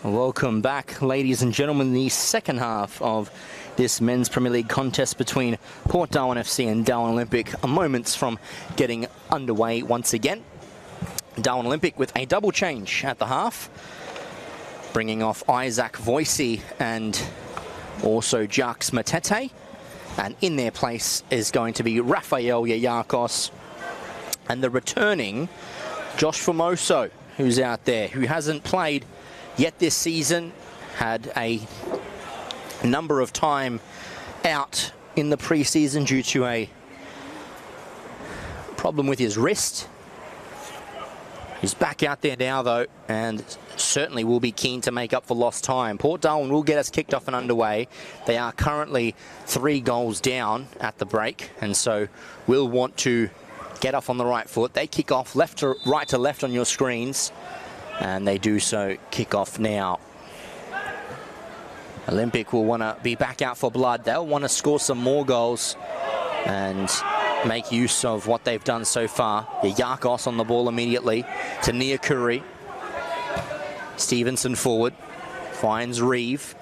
Welcome back, ladies and gentlemen, the second half of this Men's Premier League contest between Port Darwin FC and Darwin Olympic, moments from getting underway once again. Darwin Olympic with a double change at the half, bringing off Isaac Voicey and also Jacques Matete. And in their place is going to be Rafael Yayakos and the returning Josh Formoso, who's out there, who hasn't played yet this season, had a number of time out in the pre-season due to a problem with his wrist. He's back out there now, though, and certainly will be keen to make up for lost time. Port Darwin will get us kicked off and underway. They are currently 3 goals down at the break, and so will want to get off on the right foot. They kick off right to left on your screens, and they do so. Kick off now. Olympic will want to be back out for blood. They'll want to score some more goals and make use of what they've done so far. Yakos on the ball immediately to Niakuri. Stevenson forward, finds Reeve.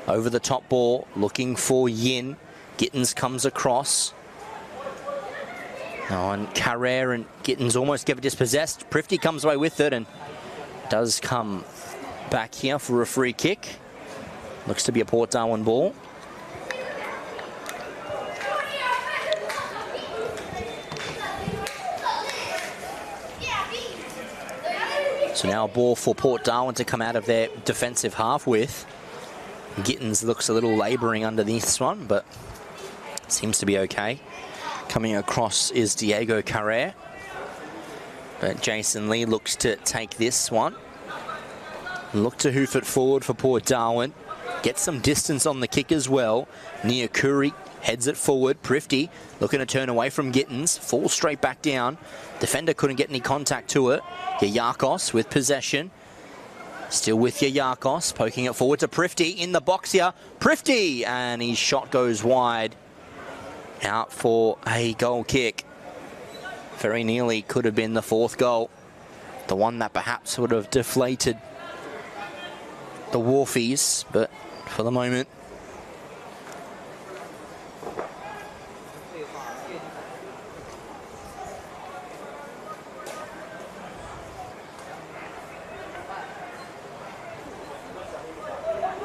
Over the top ball, looking for Yin. Gittins comes across. Oh, and Carrere and Gittins almost get dispossessed. Prifty comes away with it and does come back here for a free kick. Looks to be a Port Darwin ball. So now a ball for Port Darwin to come out of their defensive half with. Gittins looks a little labouring underneath this one, but seems to be okay. Coming across is Diego Carrere. But Jason Lee looks to take this one. Look to hoof it forward for Port Darwin. Get some distance on the kick as well. Niakuri heads it forward. Prifty looking to turn away from Gittins. Falls straight back down. Defender couldn't get any contact to it. Yayakos with possession. Still with Yayakos. Poking it forward to Prifty in the box here. Prifty! And his shot goes wide. Out for a goal kick. Very nearly could have been the 4th goal. The one that perhaps would have deflated the Wharfies, but for the moment,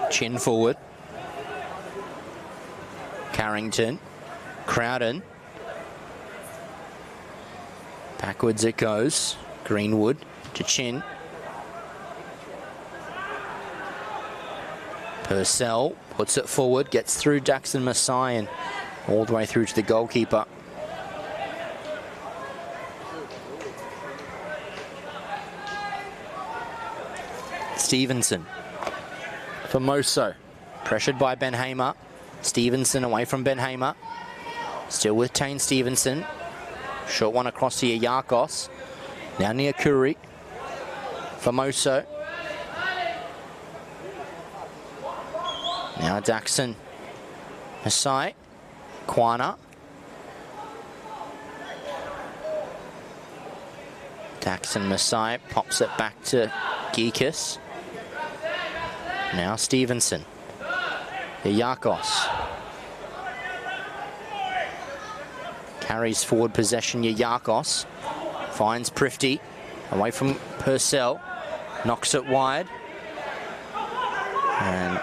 Chin forward. Carrington. Crowden. Backwards it goes. Greenwood to Chin. Purcell puts it forward, gets through Daxon Masai and all the way through to the goalkeeper. Stevenson. Formoso. Pressured by Ben Hamer. Stevenson away from Ben Hamer. Still with Tane Stevenson. Short one across to Yayakos. Now Niakuri. Formoso. Now Daxon Masai. Kwana. Daxon Masai pops it back to Geekus. Now Stevenson. Yayakos. Carries forward possession, Yayakos. Finds Prifty. Away from Purcell. Knocks it wide. And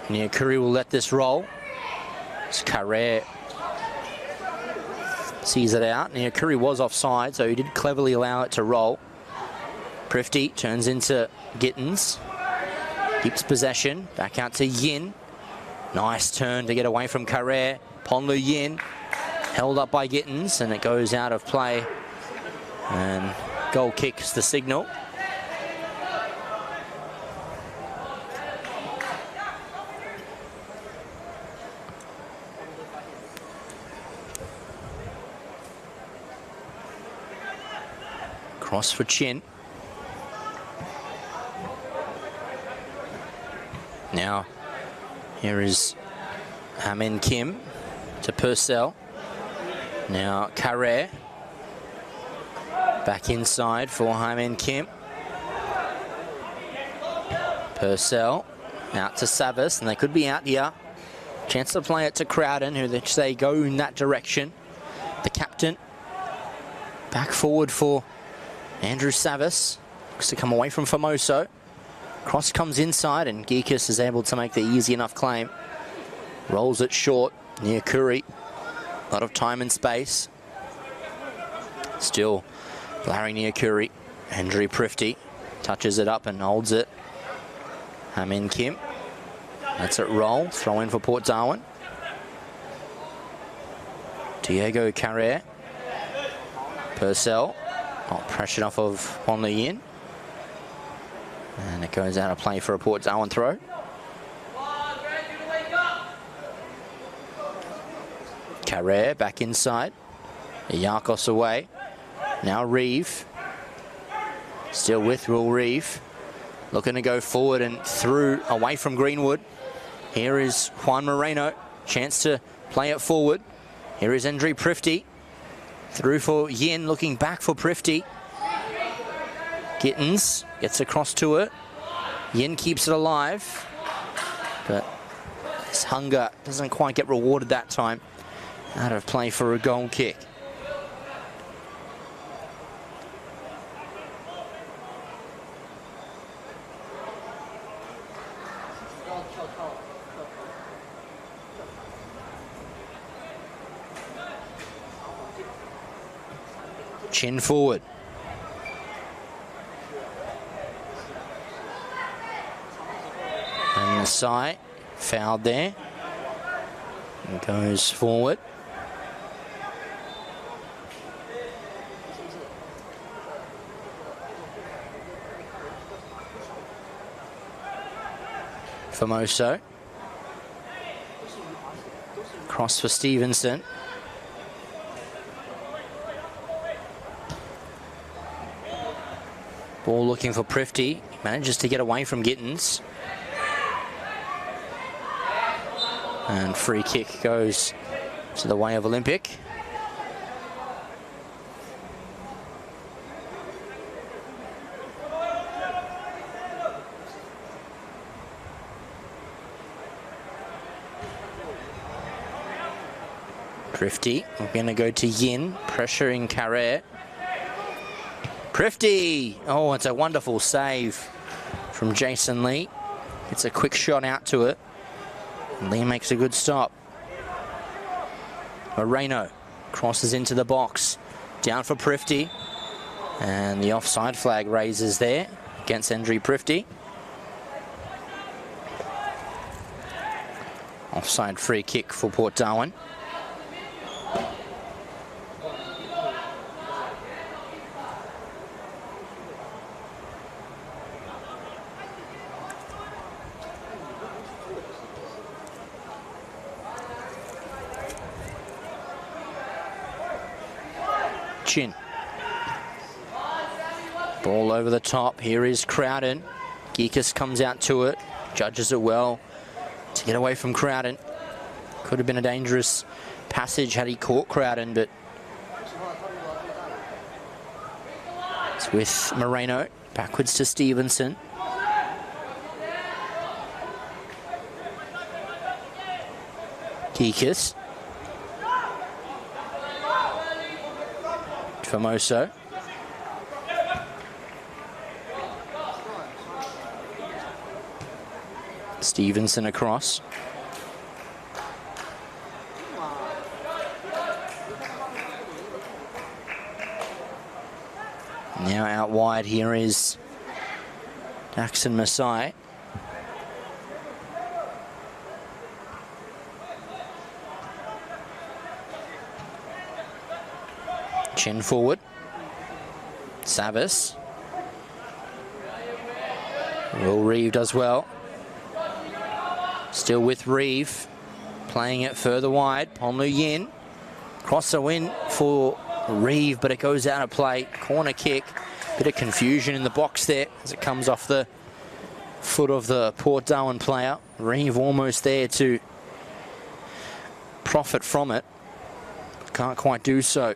Niakuri will let this roll. It's Carrere sees it out. Niakuri was offside, so he did cleverly allow it to roll. Prifty turns into Gittins. Keeps possession. Back out to Yin. Nice turn to get away from Carrere. Ponlu Yin. Held up by Gittins, and it goes out of play. And goal kick's the signal. Cross for Chin. Now, here is Hamin Kim to Purcell. Now, Carrere. Back inside for Hamin Kim. Purcell out to Savas, and they could be out here. Chance to play it to Crowden, who they go in that direction. The captain back forward for Andrew Savas. Looks to come away from Formoso. Cross comes inside, and Geekus is able to make the easy enough claim. Rolls it short near Curry. A lot of time and space. Still Larry near Curry. Andrew Prifty touches it up and holds it. Hamin Kim. Lets it roll. Throw in for Port Darwin. Diego Carrere. Purcell. Oh, pressured off of Honlu Yin. And it goes out of play for a Port Darwin throw. Carrere back inside. Iakos away. Now Reeve. Still with Will Reeve. Looking to go forward and through away from Greenwood. Here is Juan Moreno. Chance to play it forward. Here is Andre Prifty. Through for Yin, looking back for Prifty. Gittins gets across to it. Yin keeps it alive. But his hunger doesn't quite get rewarded that time. Out of play for a goal kick. Chin forward. And Masai fouled there. And goes forward. Formoso. Cross for Stevenson. Ball looking for Prifty. Manages to get away from Gittins. And free kick goes to the way of Olympic. Prifty, we're going to go to Yin, pressuring Carrere. Prifty! Oh, it's a wonderful save from Jason Lee. It's a quick shot out to it. And Lee makes a good stop. Moreno crosses into the box. Down for Prifty. And the offside flag raises there against Andre Prifty. Offside free kick for Port Darwin. Chin. Ball over the top. Here is Crowden. Geekus comes out to it. Judges it well to get away from Crowden. Could have been a dangerous passage had he caught Crowden, but it's with Moreno. Backwards to Stevenson. Geekus. Formoso. Stevenson across. Now out wide here is Daxon Masai. Chin forward. Savas. Will Reeve does well. Still with Reeve. Playing it further wide. Honlu Yin. Crosser win for Reeve, but it goes out of play. Corner kick. Bit of confusion in the box there as it comes off the foot of the Port Darwin player. Reeve almost there to profit from it. Can't quite do so.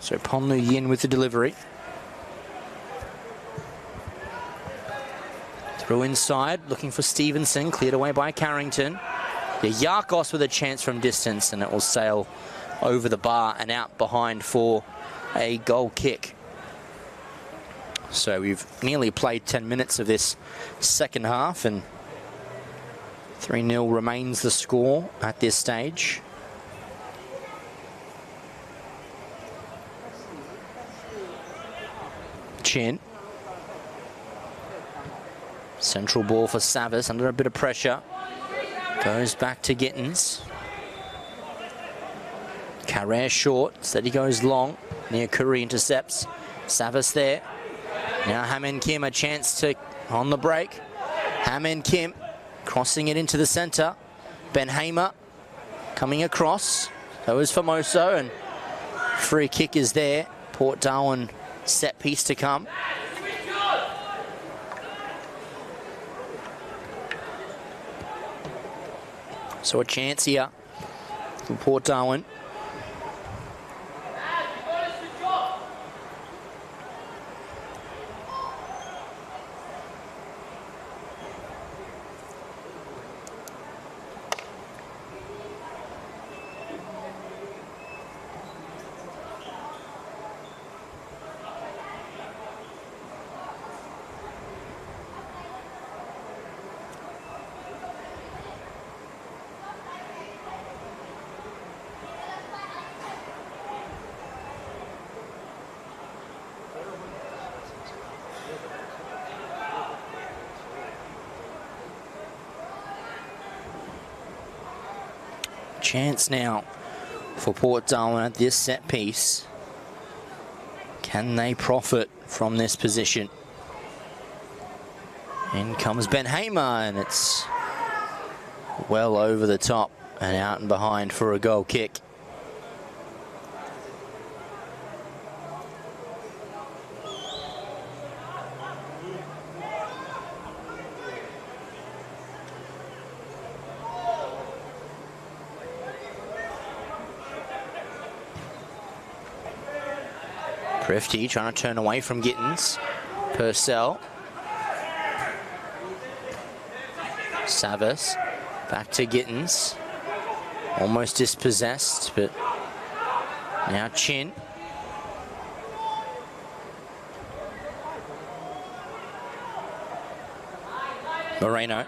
So Ponlu Yin with the delivery. Through inside, looking for Stevenson, cleared away by Carrington. Yakos with a chance from distance, and it will sail over the bar and out behind for a goal kick. So we've nearly played 10 minutes of this second half, and 3-0 remains the score at this stage. Chin. Central ball for Savas, under a bit of pressure. Goes back to Gittins. Carrere short, instead he goes long. Near Curry intercepts. Savas there. Now Hamen Kim a chance to on the break. Hamen Kim crossing it into the centre. Ben Hamer coming across. So is Formoso, and free kick is there. Port Darwin set piece to come. So a chance here for Port Darwin. Chance now for Port Darwin at this set piece. Can they profit from this position? In comes Ben Hamer, and it's well over the top and out and behind for a goal kick. Prifty trying to turn away from Gittins. Purcell. Savas. Back to Gittins. Almost dispossessed, but now Chin. Moreno.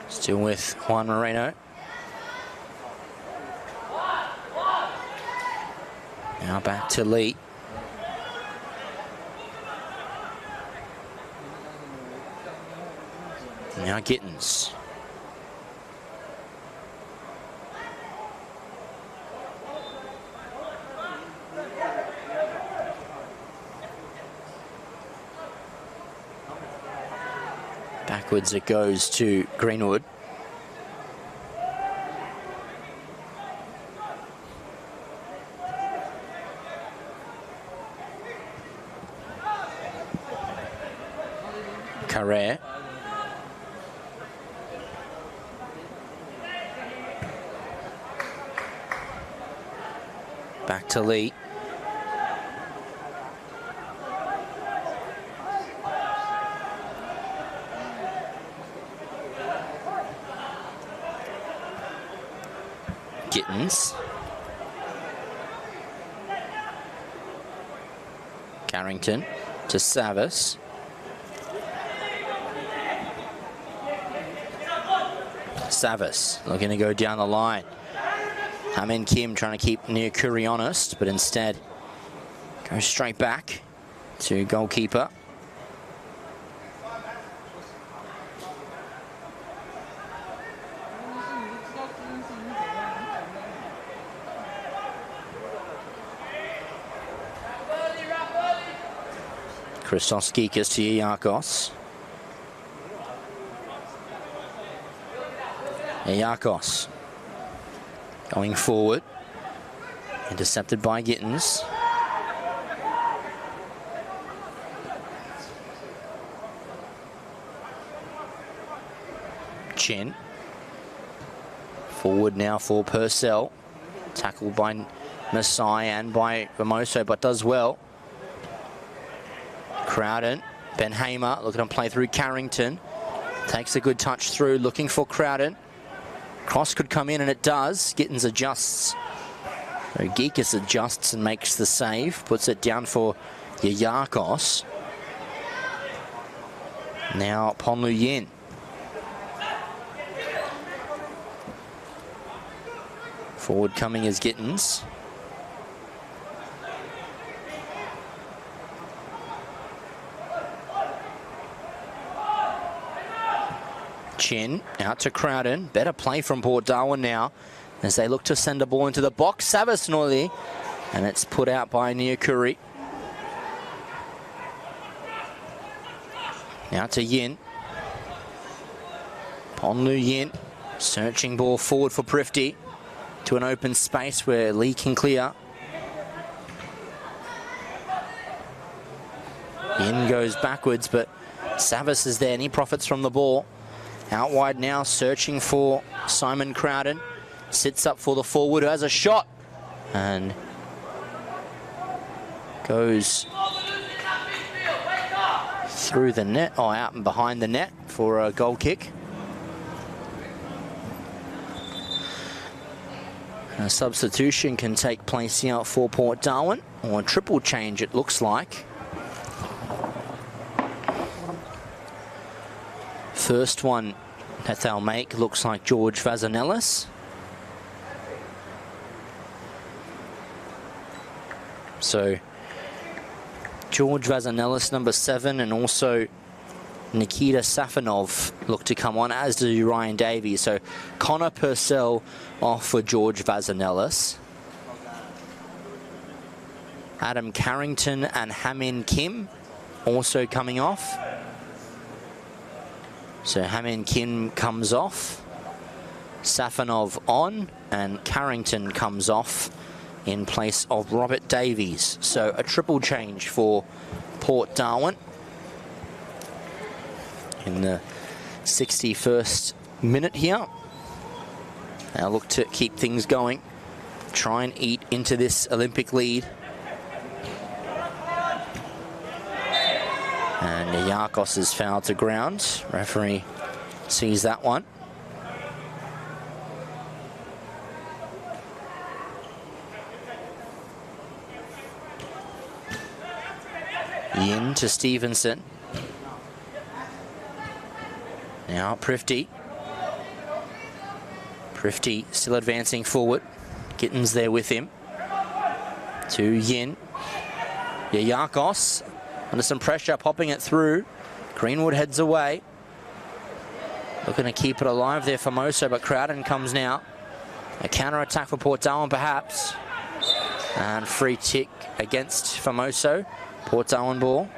Still with Juan Moreno. Now back to Lee. Now Gittins. Backwards it goes to Greenwood. Carrere. Back to Lee. Gittins. Carrington to Savas. Savas looking to go down the line. Hamen Kim trying to keep near Curry honest, but instead goes straight back to goalkeeper. Christos Gikas to Yakos. Yakos going forward, intercepted by Gittins. Chin forward now for Purcell, tackled by Masai and by Famoso, but does well. Crowden, Ben Hamer looking to play through Carrington. Takes a good touch through, looking for Crowden. Cross could come in, and it does. Gittins adjusts. So Geekus adjusts and makes the save. Puts it down for Yayakos. Now Ponlu Yin. Forward coming is Gittins. Chin out to Crowden. Better play from Port Darwin now as they look to send a ball into the box. Savasnoli, and it's put out by Niakuri. Now to Yin. Ponlu Yin searching ball forward for Prifty to an open space where Lee can clear. Yin goes backwards, but Savas is there and he profits from the ball. Out wide now, searching for Simon Crowden. Sits up for the forward, who has a shot. And goes through the net, oh, out and behind the net for a goal kick. A substitution can take place here for Port Darwin, or a triple change it looks like. First one that they'll make looks like George Vazanellis. So George Vazanellis, number 7, and also Nikita Safanov look to come on, as do Ryan Davies. So Connor Purcell off for George Vazanellis. Adam Carrington and Hamin Kim also coming off. So Hamin Kim comes off, Safanov on, and Carrington comes off in place of Robert Davies. So a triple change for Port Darwin in the 61st minute here. They'll look to keep things going, try and eat into this Olympic lead. And Yakos is fouled to ground. Referee sees that one. Yin to Stevenson. Now Prifty. Prifty still advancing forward. Gittins there with him. To Yin. Yayakos under some pressure, popping it through. Greenwood heads away. Looking to keep it alive there for Moso, but Crowden comes now. A counter-attack for Port Darwin perhaps. And free kick against Famoso. Port Darwin ball.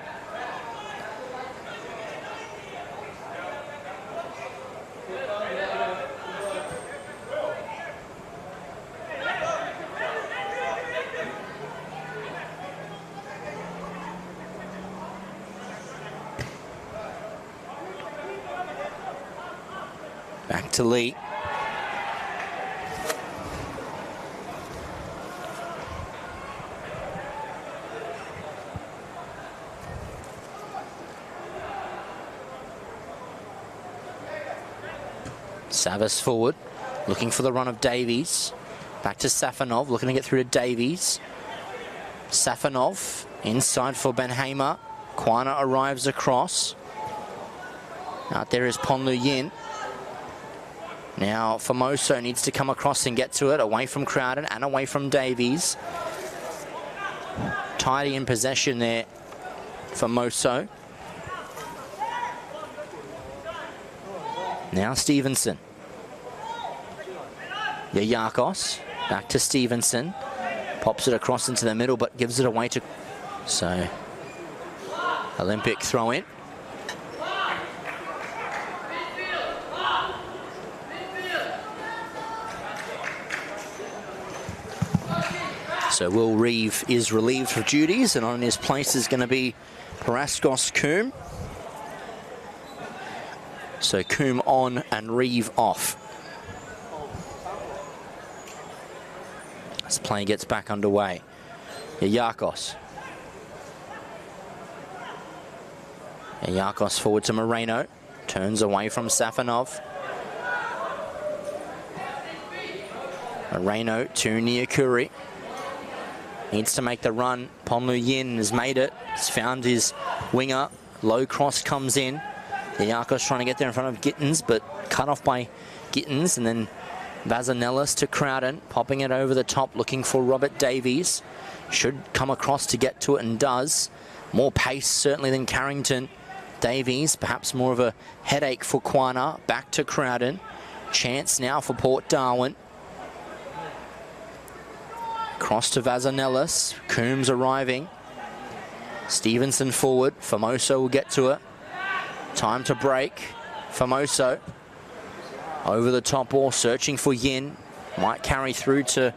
Back to Lee. Savas forward, looking for the run of Davies. Back to Safanov, looking to get through to Davies. Safanov inside for Ben Hamer. Kwana arrives across. Out there is Ponlu Yin. Now Famoso needs to come across and get to it, away from Crowden and away from Davies. Tidy in possession there, Famoso. Now Stevenson. Yayakos, back to Stevenson. Pops it across into the middle, but gives it away to... So, Olympic throw in. So Will Reeve is relieved of duties, and on his place is going to be Paraskos Coombe. So Coombe on and Reeve off. as play gets back underway. Yakos. Yakos forward to Moreno. Turns away from Safanov. Moreno to Niakuri. Needs to make the run. Ponlu Yin has made it. He's found his winger. Low cross comes in. Yakos trying to get there in front of Gittins, but cut off by Gittins. And then Vazanellis to Crowden, popping it over the top, looking for Robert Davies. Should come across to get to it, and does. More pace, certainly, than Carrington. Davies, perhaps more of a headache for Quana. Back to Crowden. Chance now for Port Darwin. Cross to Vazanellis. Coombs arriving. Stevenson forward. Formoso will get to it. Time to break. Formoso. Over the top ball, searching for Yin. Might carry through to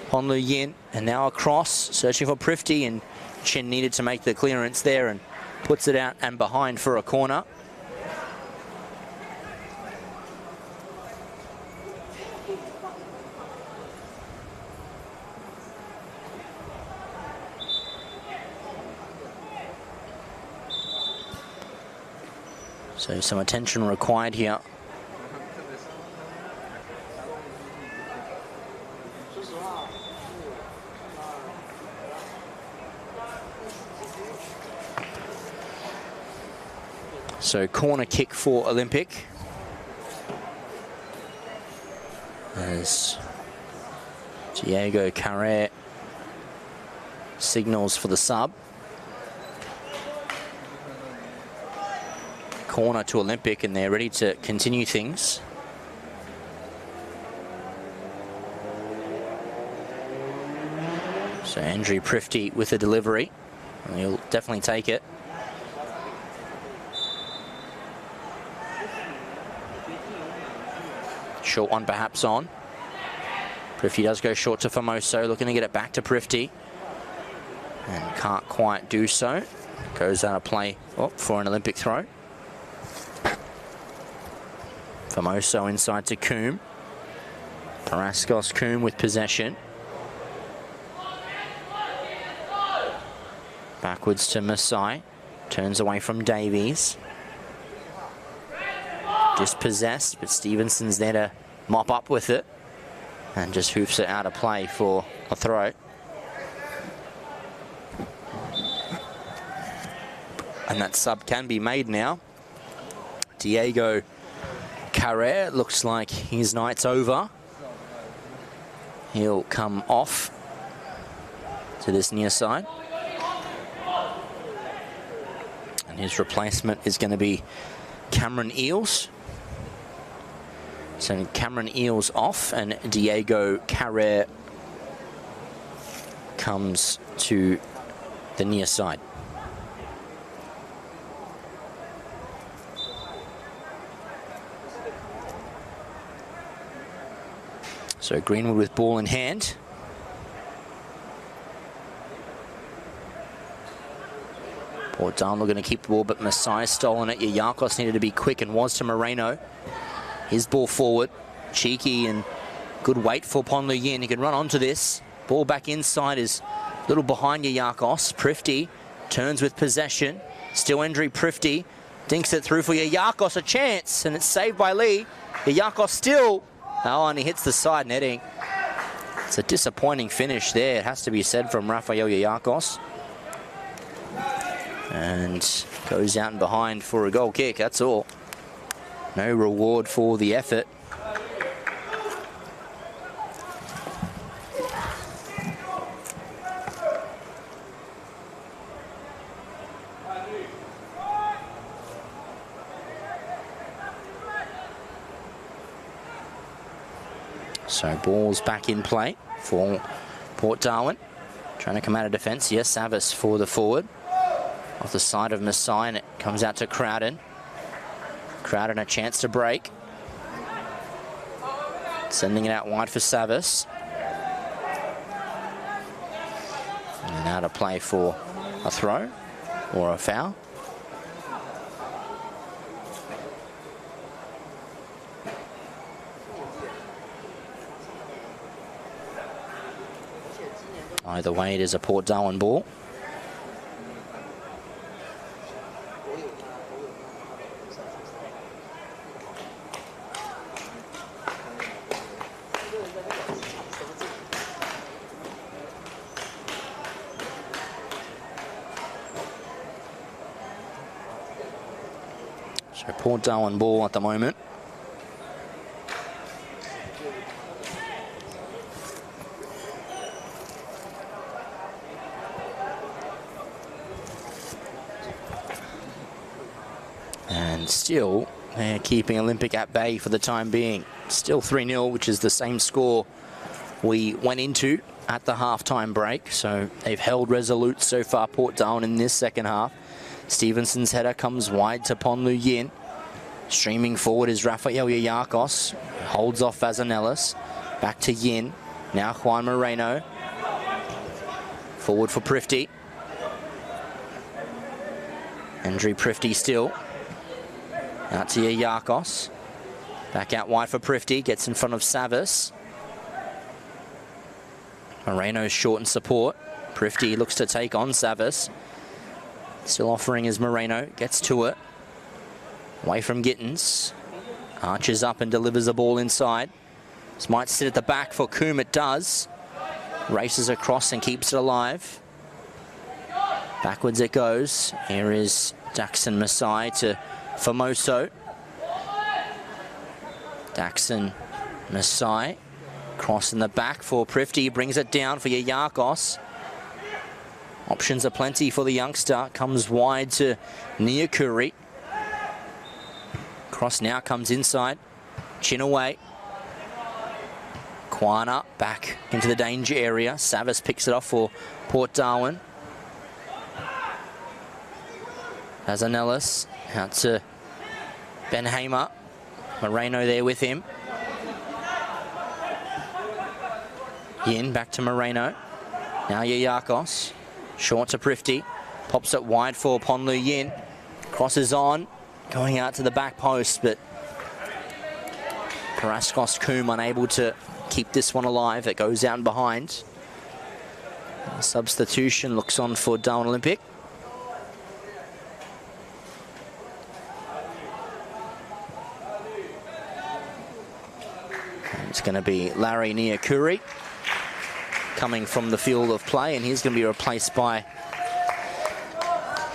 Honlu Yin. And now across, searching for Prifty. And Chin needed to make the clearance there and puts it out and behind for a corner. So some attention required here. So corner kick for Olympic. As Diego Carrere signals for the sub. Corner to Olympic, and they're ready to continue things. So Andrew Prifty with a delivery. And he'll definitely take it. Short one perhaps on. Prifty does go short to Formoso, looking to get it back to Prifty. And can't quite do so. Goes out of play for an Olympic throw. Formoso inside to Coombe. Paraskos Coombe with possession. Backwards to Masai. Turns away from Davies. Dispossessed, but Stevenson's there to mop up with it. And just hoofs it out of play for a throw. And that sub can be made now. Diego Carrere, looks like his night's over. He'll come off to this near side. And his replacement is going to be Cameron Eels. So Cameron Eels off, and Diego Carrere comes to the near side. So Greenwood with ball in hand. Port Darwin looking to keep the ball, but Masai stolen it. Yakos needed to be quick and was to Moreno. His ball forward. Cheeky and good weight for Ponlu Yin. He can run onto this. Ball back inside is a little behind Yakos. Prifty turns with possession. Still Andrew Prifty. Dinks it through for Yakos. A chance, and it's saved by Lee. Yakos still. Oh, and he hits the side netting. It's a disappointing finish there, it has to be said, from Rafael Yakos. And goes out and behind for a goal kick, that's all. No reward for the effort. So ball's back in play for Port Darwin. Trying to come out of defence. Yes, Savas for the forward. Off the side of Masai, and it comes out to Crowden. Crowden a chance to break. Sending it out wide for Savas. And now to play for a throw or a foul. Either way, it is a Port Darwin ball. So Port Darwin ball at the moment. And still, they're keeping Olympic at bay for the time being. Still 3-0, which is the same score we went into at the halftime break. So they've held resolute so far, Port Darwin, in this second half. Stevenson's header comes wide to Ponlu Yin. Streaming forward is Rafael Yayakos. Holds off Vazanellis. Back to Yin. Now Juan Moreno. Forward for Prifty. Andrew Prifty still. Out to Yayakos. Back out wide for Prifty. Gets in front of Savas. Moreno's short in support. Prifty looks to take on Savas. Still offering is Moreno. Gets to it. Away from Gittins. Arches up and delivers the ball inside. This might sit at the back for Coombe. It does. Races across and keeps it alive. Backwards it goes. Here is Daxon Masai to Formoso. Daxon Masai. Cross in the back for Prifty. Brings it down for Yayakos. Options are plenty for the youngster. Comes wide to Niakuri. Cross now comes inside. Chin away. Kwana back into the danger area. Savas picks it off for Port Darwin. Vazanellis out to Ben Hamer. Moreno there with him. Yin back to Moreno. Now Yayakos. Short to Prifty. Pops it wide for Ponlu Yin. Crosses on. Going out to the back post, but Paraskos Coombe unable to keep this one alive. It goes out and behind. Substitution looks on for Darwin Olympic. It's going to be Larry Niakuri coming from the field of play, and he's going to be replaced by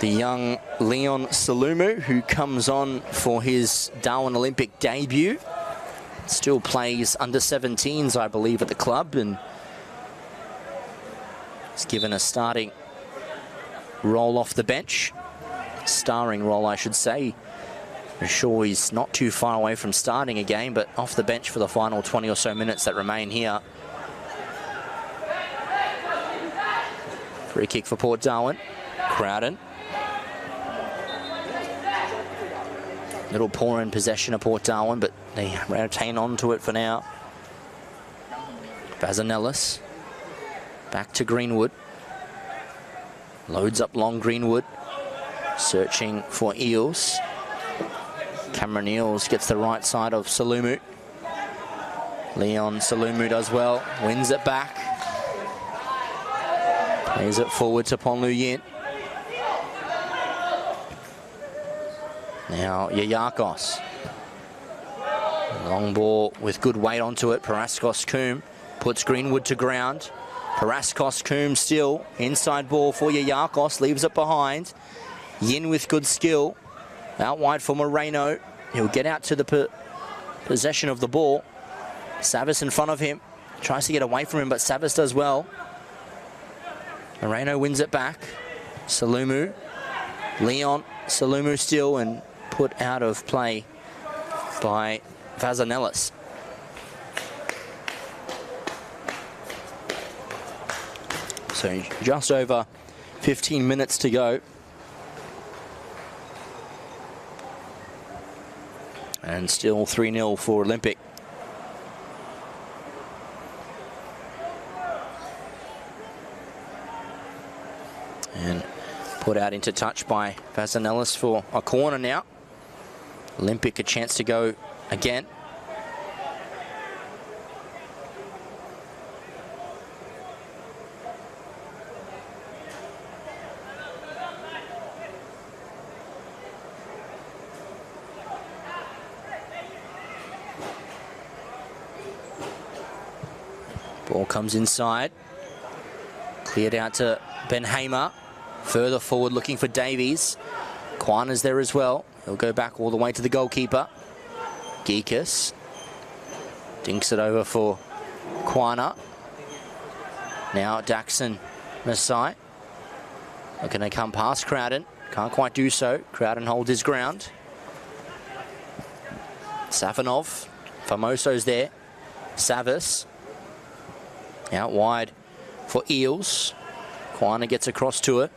the young Leon Salumu, who comes on for his Darwin Olympic debut. Still plays under 17s, I believe, at the club, and he's given a starting role off the bench. Starring role, I should say. I'm sure he's not too far away from starting a game, but off the bench for the final 20 or so minutes that remain here. Free kick for Port Darwin. Crowden. Little poor in possession of Port Darwin, but they retain onto it for now. Vazanellis. Back to Greenwood. Loads up long Greenwood. Searching for Eels. Cameron Eels gets the right side of Salumu. Leon Salumu does well. Wins it back. Plays it forward to Ponlu Yin. Now Yayakos. Long ball with good weight onto it. Paraskos Coombe puts Greenwood to ground. Paraskos Coombe still. Inside ball for Yayakos. Leaves it behind. Yin with good skill. Out wide for Moreno. He'll get out to the possession of the ball. Savas in front of him. Tries to get away from him, but Savas does well. Moreno wins it back. Salumu. Leon Salumu still, and put out of play by Vazanellis. So just over 15 minutes to go. And still 3-0 for Olympic. And put out into touch by Vazanellis for a corner now. Olympic a chance to go again. Ball comes inside. Cleared out to Ben Hamer. Further forward looking for Davies. Quana's there as well. He'll go back all the way to the goalkeeper. Geekus dinks it over for Quana. Now Daxon Masai. Looking to come past Crowden. Can't quite do so. Crowden holds his ground. Safanov. Famoso's there. Savas. Out wide for Eels. Quana gets across to it.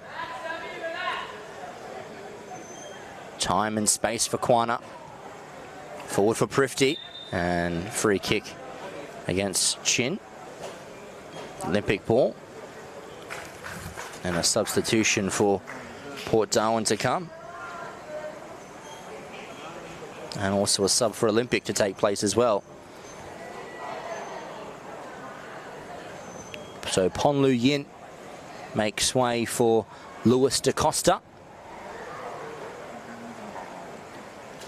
Time and space for Quana. Forward for Prifty. And free kick against Chin. Olympic ball. And a substitution for Port Darwin to come. And also a sub for Olympic to take place as well. So Ponlu Yin makes way for Lewis DaCosta.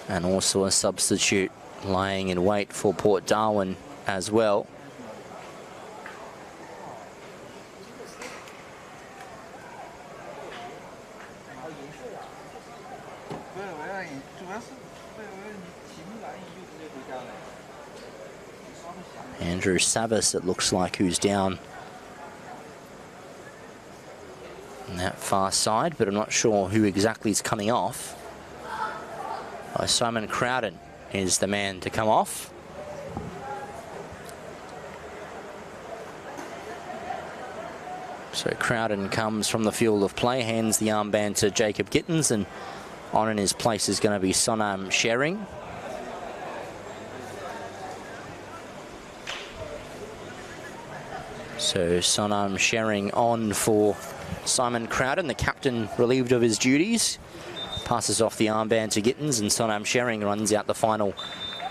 And also a substitute lying in wait for Port Darwin as well. Andrew Savas, it looks like, who's down on that far side, but I'm not sure who exactly is coming off. Simon Crowden is the man to come off. So Crowden comes from the field of play, hands the armband to Jacob Gittins, and on in his place is going to be Sonam Shering. So Sonam Shering on for Simon Crowden, the captain relieved of his duties. Passes off the armband to Gittins, and Sonam Shering runs out the final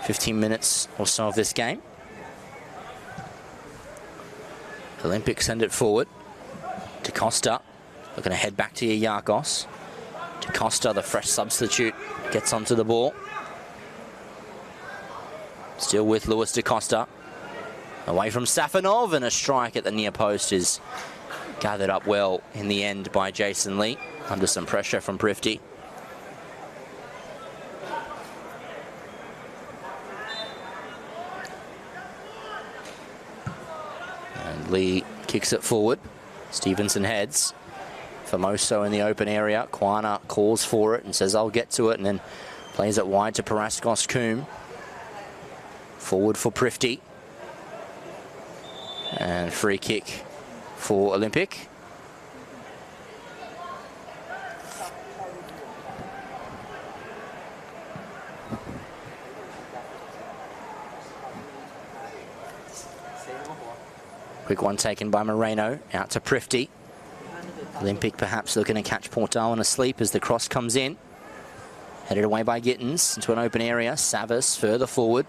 15 minutes or so of this game. Olympic send it forward. DaCosta looking to head back to Yakos. DaCosta, the fresh substitute, gets onto the ball. Still with Lewis DaCosta. Away from Safanov, and a strike at the near post is gathered up well in the end by Jason Lee, under some pressure from Prifty. And Lee kicks it forward. Stevenson heads. Famoso in the open area. Quana calls for it and says, I'll get to it, and then plays it wide to Paraskos Coombe. Forward for Prifty. And free kick for Olympic. Quick one taken by Moreno, out to Prifty. Olympic perhaps looking to catch Port Darwin asleep as the cross comes in. Headed away by Gittins into an open area. Savas further forward.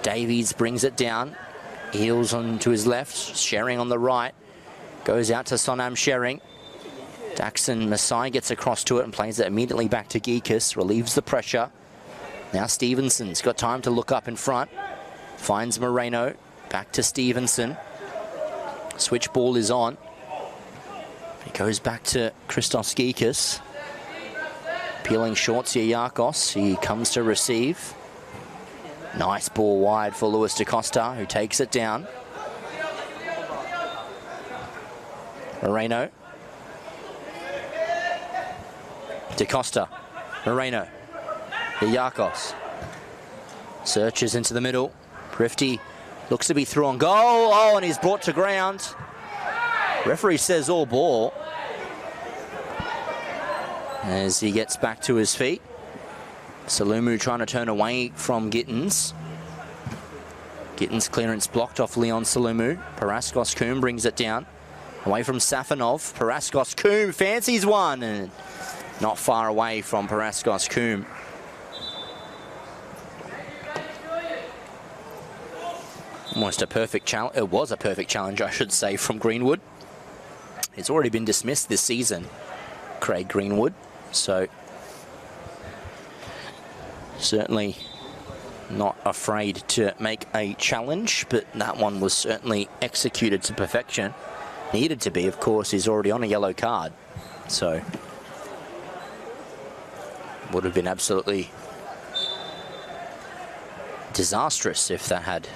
Davies brings it down. Eels on to his left, Shering on the right. Goes out to Sonam Shering. Daxon Masai gets across to it and plays it immediately back to Geekus. Relieves the pressure. Now Stevenson's got time to look up in front. Finds Moreno. Back to Stevenson. Switch ball is on. It goes back to Christos Geekus. Peeling short to Yakos. He comes to receive. Nice ball wide for Lewis DaCosta, who takes it down. Moreno. DaCosta. Moreno. Yakos. Searches into the middle. Prifty looks to be through on goal. Oh, and he's brought to ground. Referee says all ball. As he gets back to his feet. Salumu trying to turn away from Gittins. Gittins clearance blocked off Leon Salumu. Paraskos Coombe brings it down. Away from Safanov. Paraskos Coombe fancies one. And not far away from Paraskos Coombe. Almost a perfect challenge. It was a perfect challenge, I should say, from Greenwood. It's already been dismissed this season, Craig Greenwood. So certainly not afraid to make a challenge, but that one was certainly executed to perfection. Needed to be, of course. He's already on a yellow card, so would have been absolutely disastrous if that had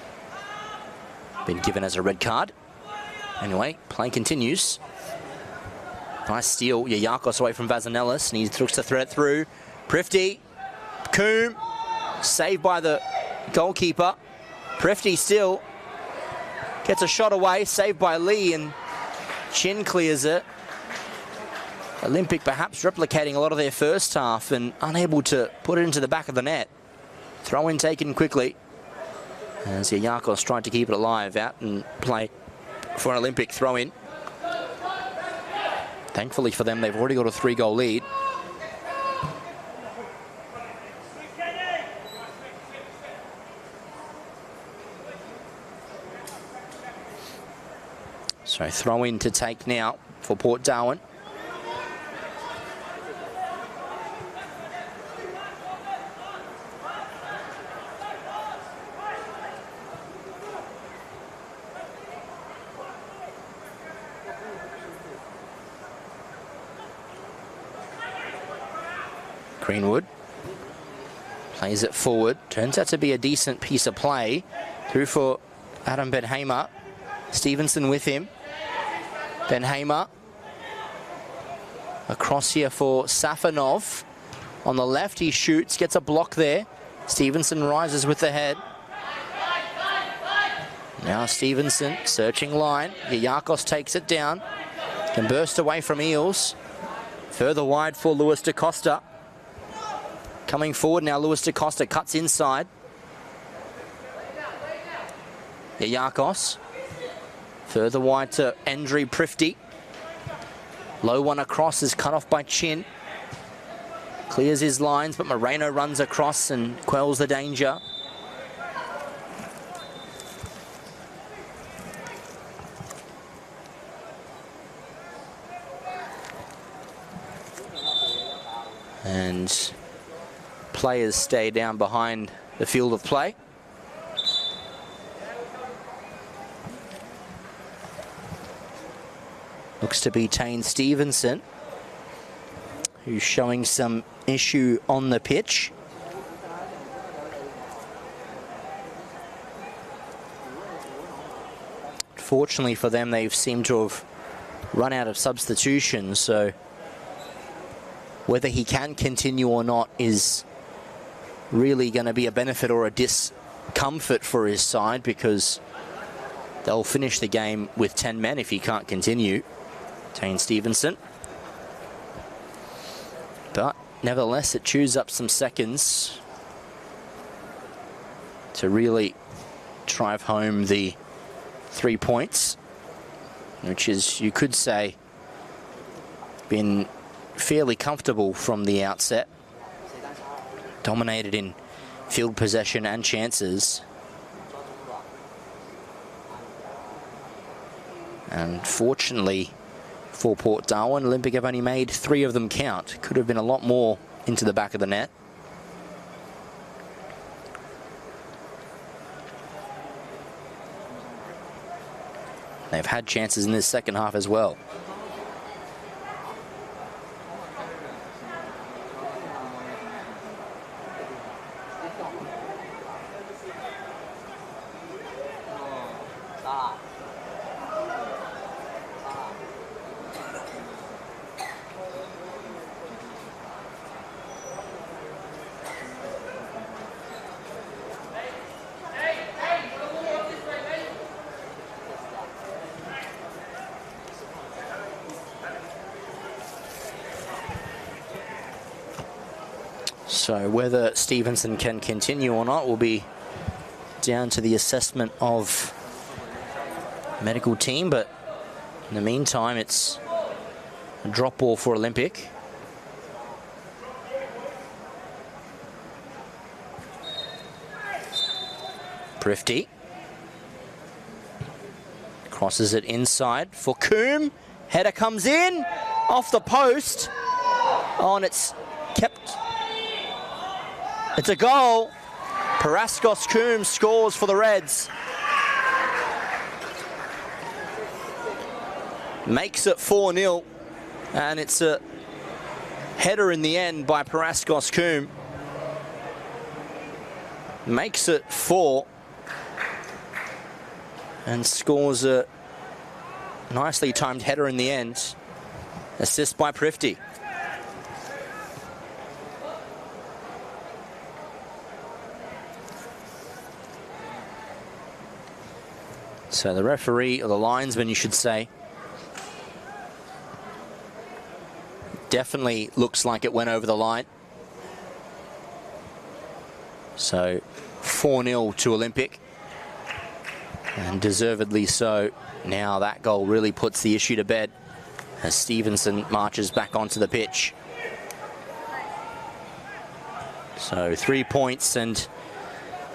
been given as a red card. Anyway, play continues. Nice steal. Yayakos away from Vazanelis, and he looks to thread it through. Prifty, Coombe, saved by the goalkeeper. Prifty still gets a shot away, saved by Lee, and Chin clears it. Olympic perhaps replicating a lot of their first half and unable to put it into the back of the net. Throw in taken quickly as Yayakos tried to keep it alive, out and play for an Olympic throw in. Thankfully for them, they've already got a 3-goal lead. So throw in to take now for Port Darwin. Greenwood plays it forward. Turns out to be a decent piece of play. Through for Adam Benhamer. Stevenson with him. Benhamer across here for Safanov. On the left, he shoots, gets a block there. Stevenson rises with the head. Now Stevenson searching line. Yayakos takes it down. Can burst away from Eels. Further wide for Lewis da Costa. Coming forward now, Lewis da Costa cuts inside. Yayakos. Further wide to Andre Prifty. Low one across is cut off by Chin. Clears his lines, but Moreno runs across and quells the danger. And players stay down behind the field of play. Looks to be Tane Stevenson, who's showing some issue on the pitch. Fortunately for them, they've seemed to have run out of substitutions, so whether he can continue or not is really going to be a benefit or a discomfort for his side, because they'll finish the game with 10 men if he can't continue. Tane Stevenson. But nevertheless, it chews up some seconds to really drive home the 3 points, which is, you could say, been fairly comfortable from the outset. Dominated in field possession and chances. And fortunately for Port Darwin, Olympic have only made 3 of them count. Could have been a lot more into the back of the net. They've had chances in this second half as well. So whether Stevenson can continue or not will be down to the assessment of the medical team, but in the meantime, it's a drop ball for Olympic. Prifty crosses it inside for Coombe. Header comes in off the post. Oh, and it's kept. It's a goal. Paraskos Coombs scores for the Reds. Makes it 4-0, and it's a header in the end by Paraskos Coombs. Makes it 4 and scores a nicely timed header in the end. Assist by Prifty. So the referee, or the linesman you should say, definitely looks like it went over the line. So 4-0 to Olympic, and deservedly so. Now that goal really puts the issue to bed as Stevenson marches back onto the pitch. So 3 points and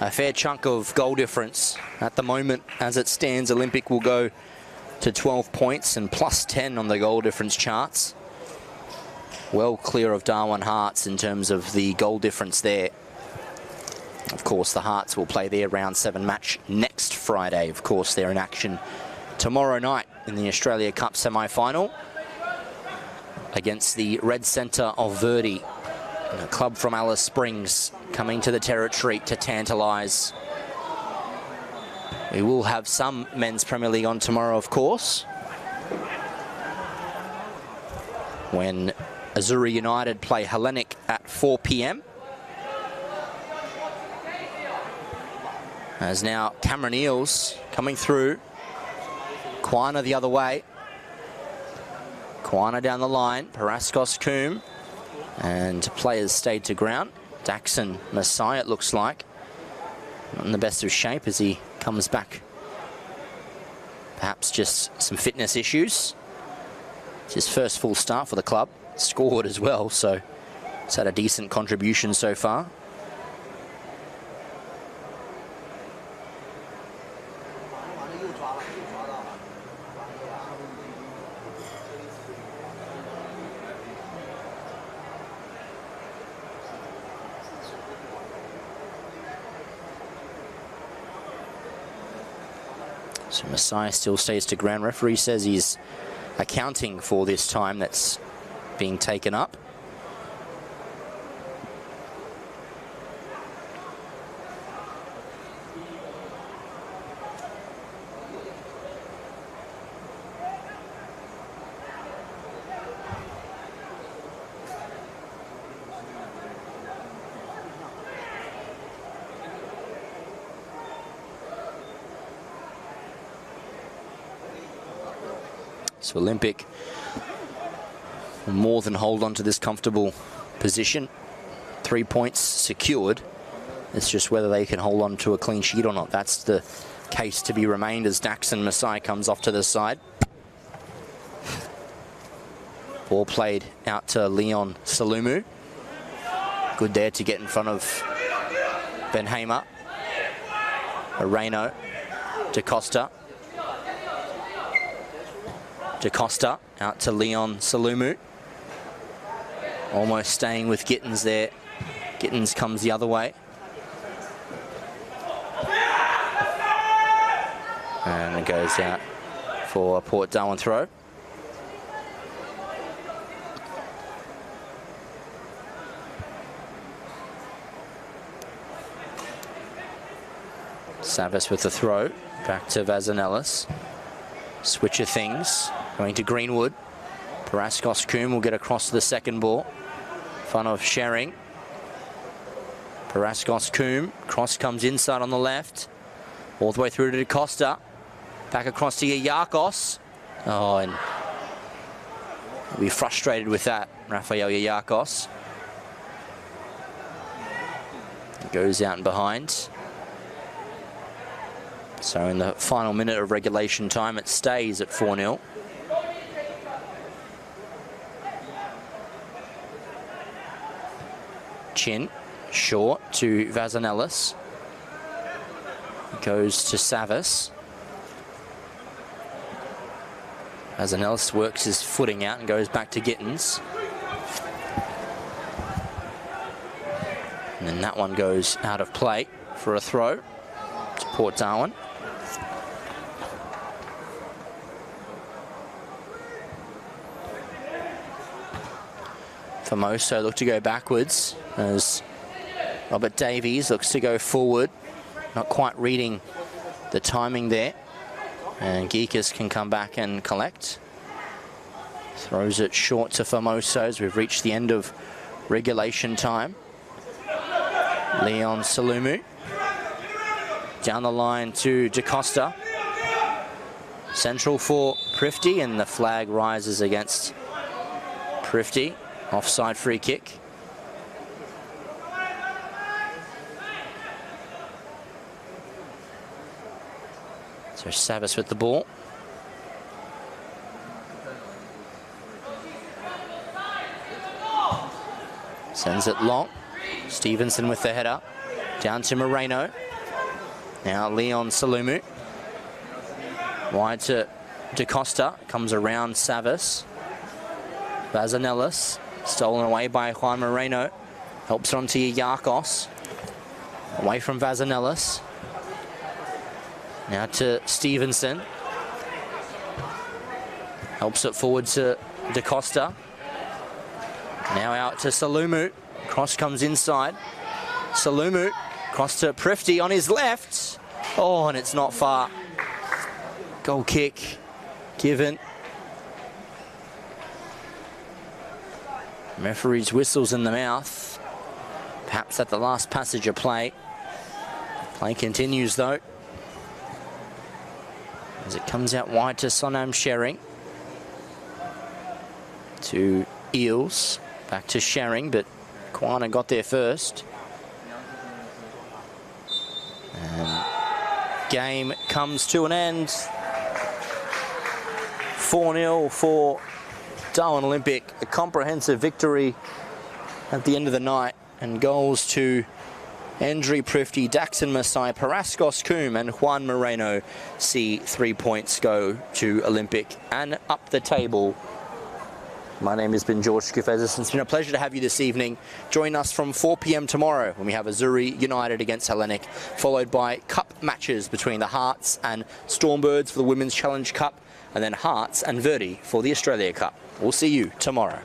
a fair chunk of goal difference. At the moment, as it stands, Olympic will go to 12 points and plus 10 on the goal difference charts. Well clear of Darwin Hearts in terms of the goal difference there. Of course, the Hearts will play their round 7 match next Friday. Of course, they're in action tomorrow night in the Australia Cup semi-final against the Red Centre of Verdi, a club from Alice Springs coming to the territory to tantalise. We will have some Men's Premier League on tomorrow, of course, when Azuri United play Hellenic at 4 p.m. As now Cameron Eels coming through. Quina the other way. Quina down the line. Paraskos Coombs. And players stayed to ground. Daxon Masai, it looks like. Not in the best of shape as he comes back. Perhaps just some fitness issues. It's his first full start for the club. Scored as well, so it's had a decent contribution so far. So Masai still stays to ground. Referee says he's accounting for this time that's being taken up. So Olympic will more than hold on to this comfortable position. 3 points secured. It's just whether they can hold on to a clean sheet or not. That's the case to be remained as Daxon Masai comes off to the side. Ball played out to Leon Salumu. Good there to get in front of Ben Hamer. Areno. DaCosta. DaCosta out to Leon Salumu. Almost staying with Gittins there. Gittins comes the other way. And it goes out for a Port Darwin throw. Savas with the throw. Back to Vazanellis. Switch of things. Going to Greenwood. Paraskos Coombs will get across to the second ball. Fun of Shering. Paraskos Coombs. Cross comes inside on the left. All the way through to DaCosta. Back across to Yayakos. Oh, and he'll be frustrated with that, Rafael Yayakos. Goes out and behind. So in the final minute of regulation time, it stays at 4-0. Chin, short to Vazanellis. Goes to Savas. Vazanellis works his footing out and goes back to Gittins. And then that one goes out of play. for a throw to Port Darwin. Formoso look to go backwards as Robert Davies looks to go forward. Not quite reading the timing there. And Geekas can come back and collect. Throws it short to Formoso as we've reached the end of regulation time. Leon Salumu. Down the line to DaCosta. Central for Prifty, and the flag rises against Prifty. Offside free kick. So Savas with the ball. Sends it long. Stevenson with the header. Down to Moreno. Now Leon Salumu. Wide to DaCosta. Comes around Savas. Vazanelis. Stolen away by Juan Moreno. Helps it on to Yakos. Away from Vazanelis. Now to Stevenson. Helps it forward to DaCosta. Now out to Salumu. Cross comes inside. Salumu. Cross to Prifty on his left. Oh, and it's not far. Goal kick given. Referee's whistles in the mouth. Perhaps at the last passage of play. Play continues though. As it comes out wide to Sonam Shering. To Eels. Back to Shering, but Kwana got there first. And game comes to an end. 4-0 for Darwin Olympic. A comprehensive victory at the end of the night. And goals to Andrew Prifty, Daxon Masai, Paraskos Coombe and Juan Moreno see 3 points go to Olympic and up the table. My name has been George Skufezis. It's been a pleasure to have you this evening. Join us from 4 p.m. tomorrow when we have Azuri United against Hellenic, followed by cup matches between the Hearts and Stormbirds for the Women's Challenge Cup, and then Hearts and Verdi for the Australia Cup. We'll see you tomorrow.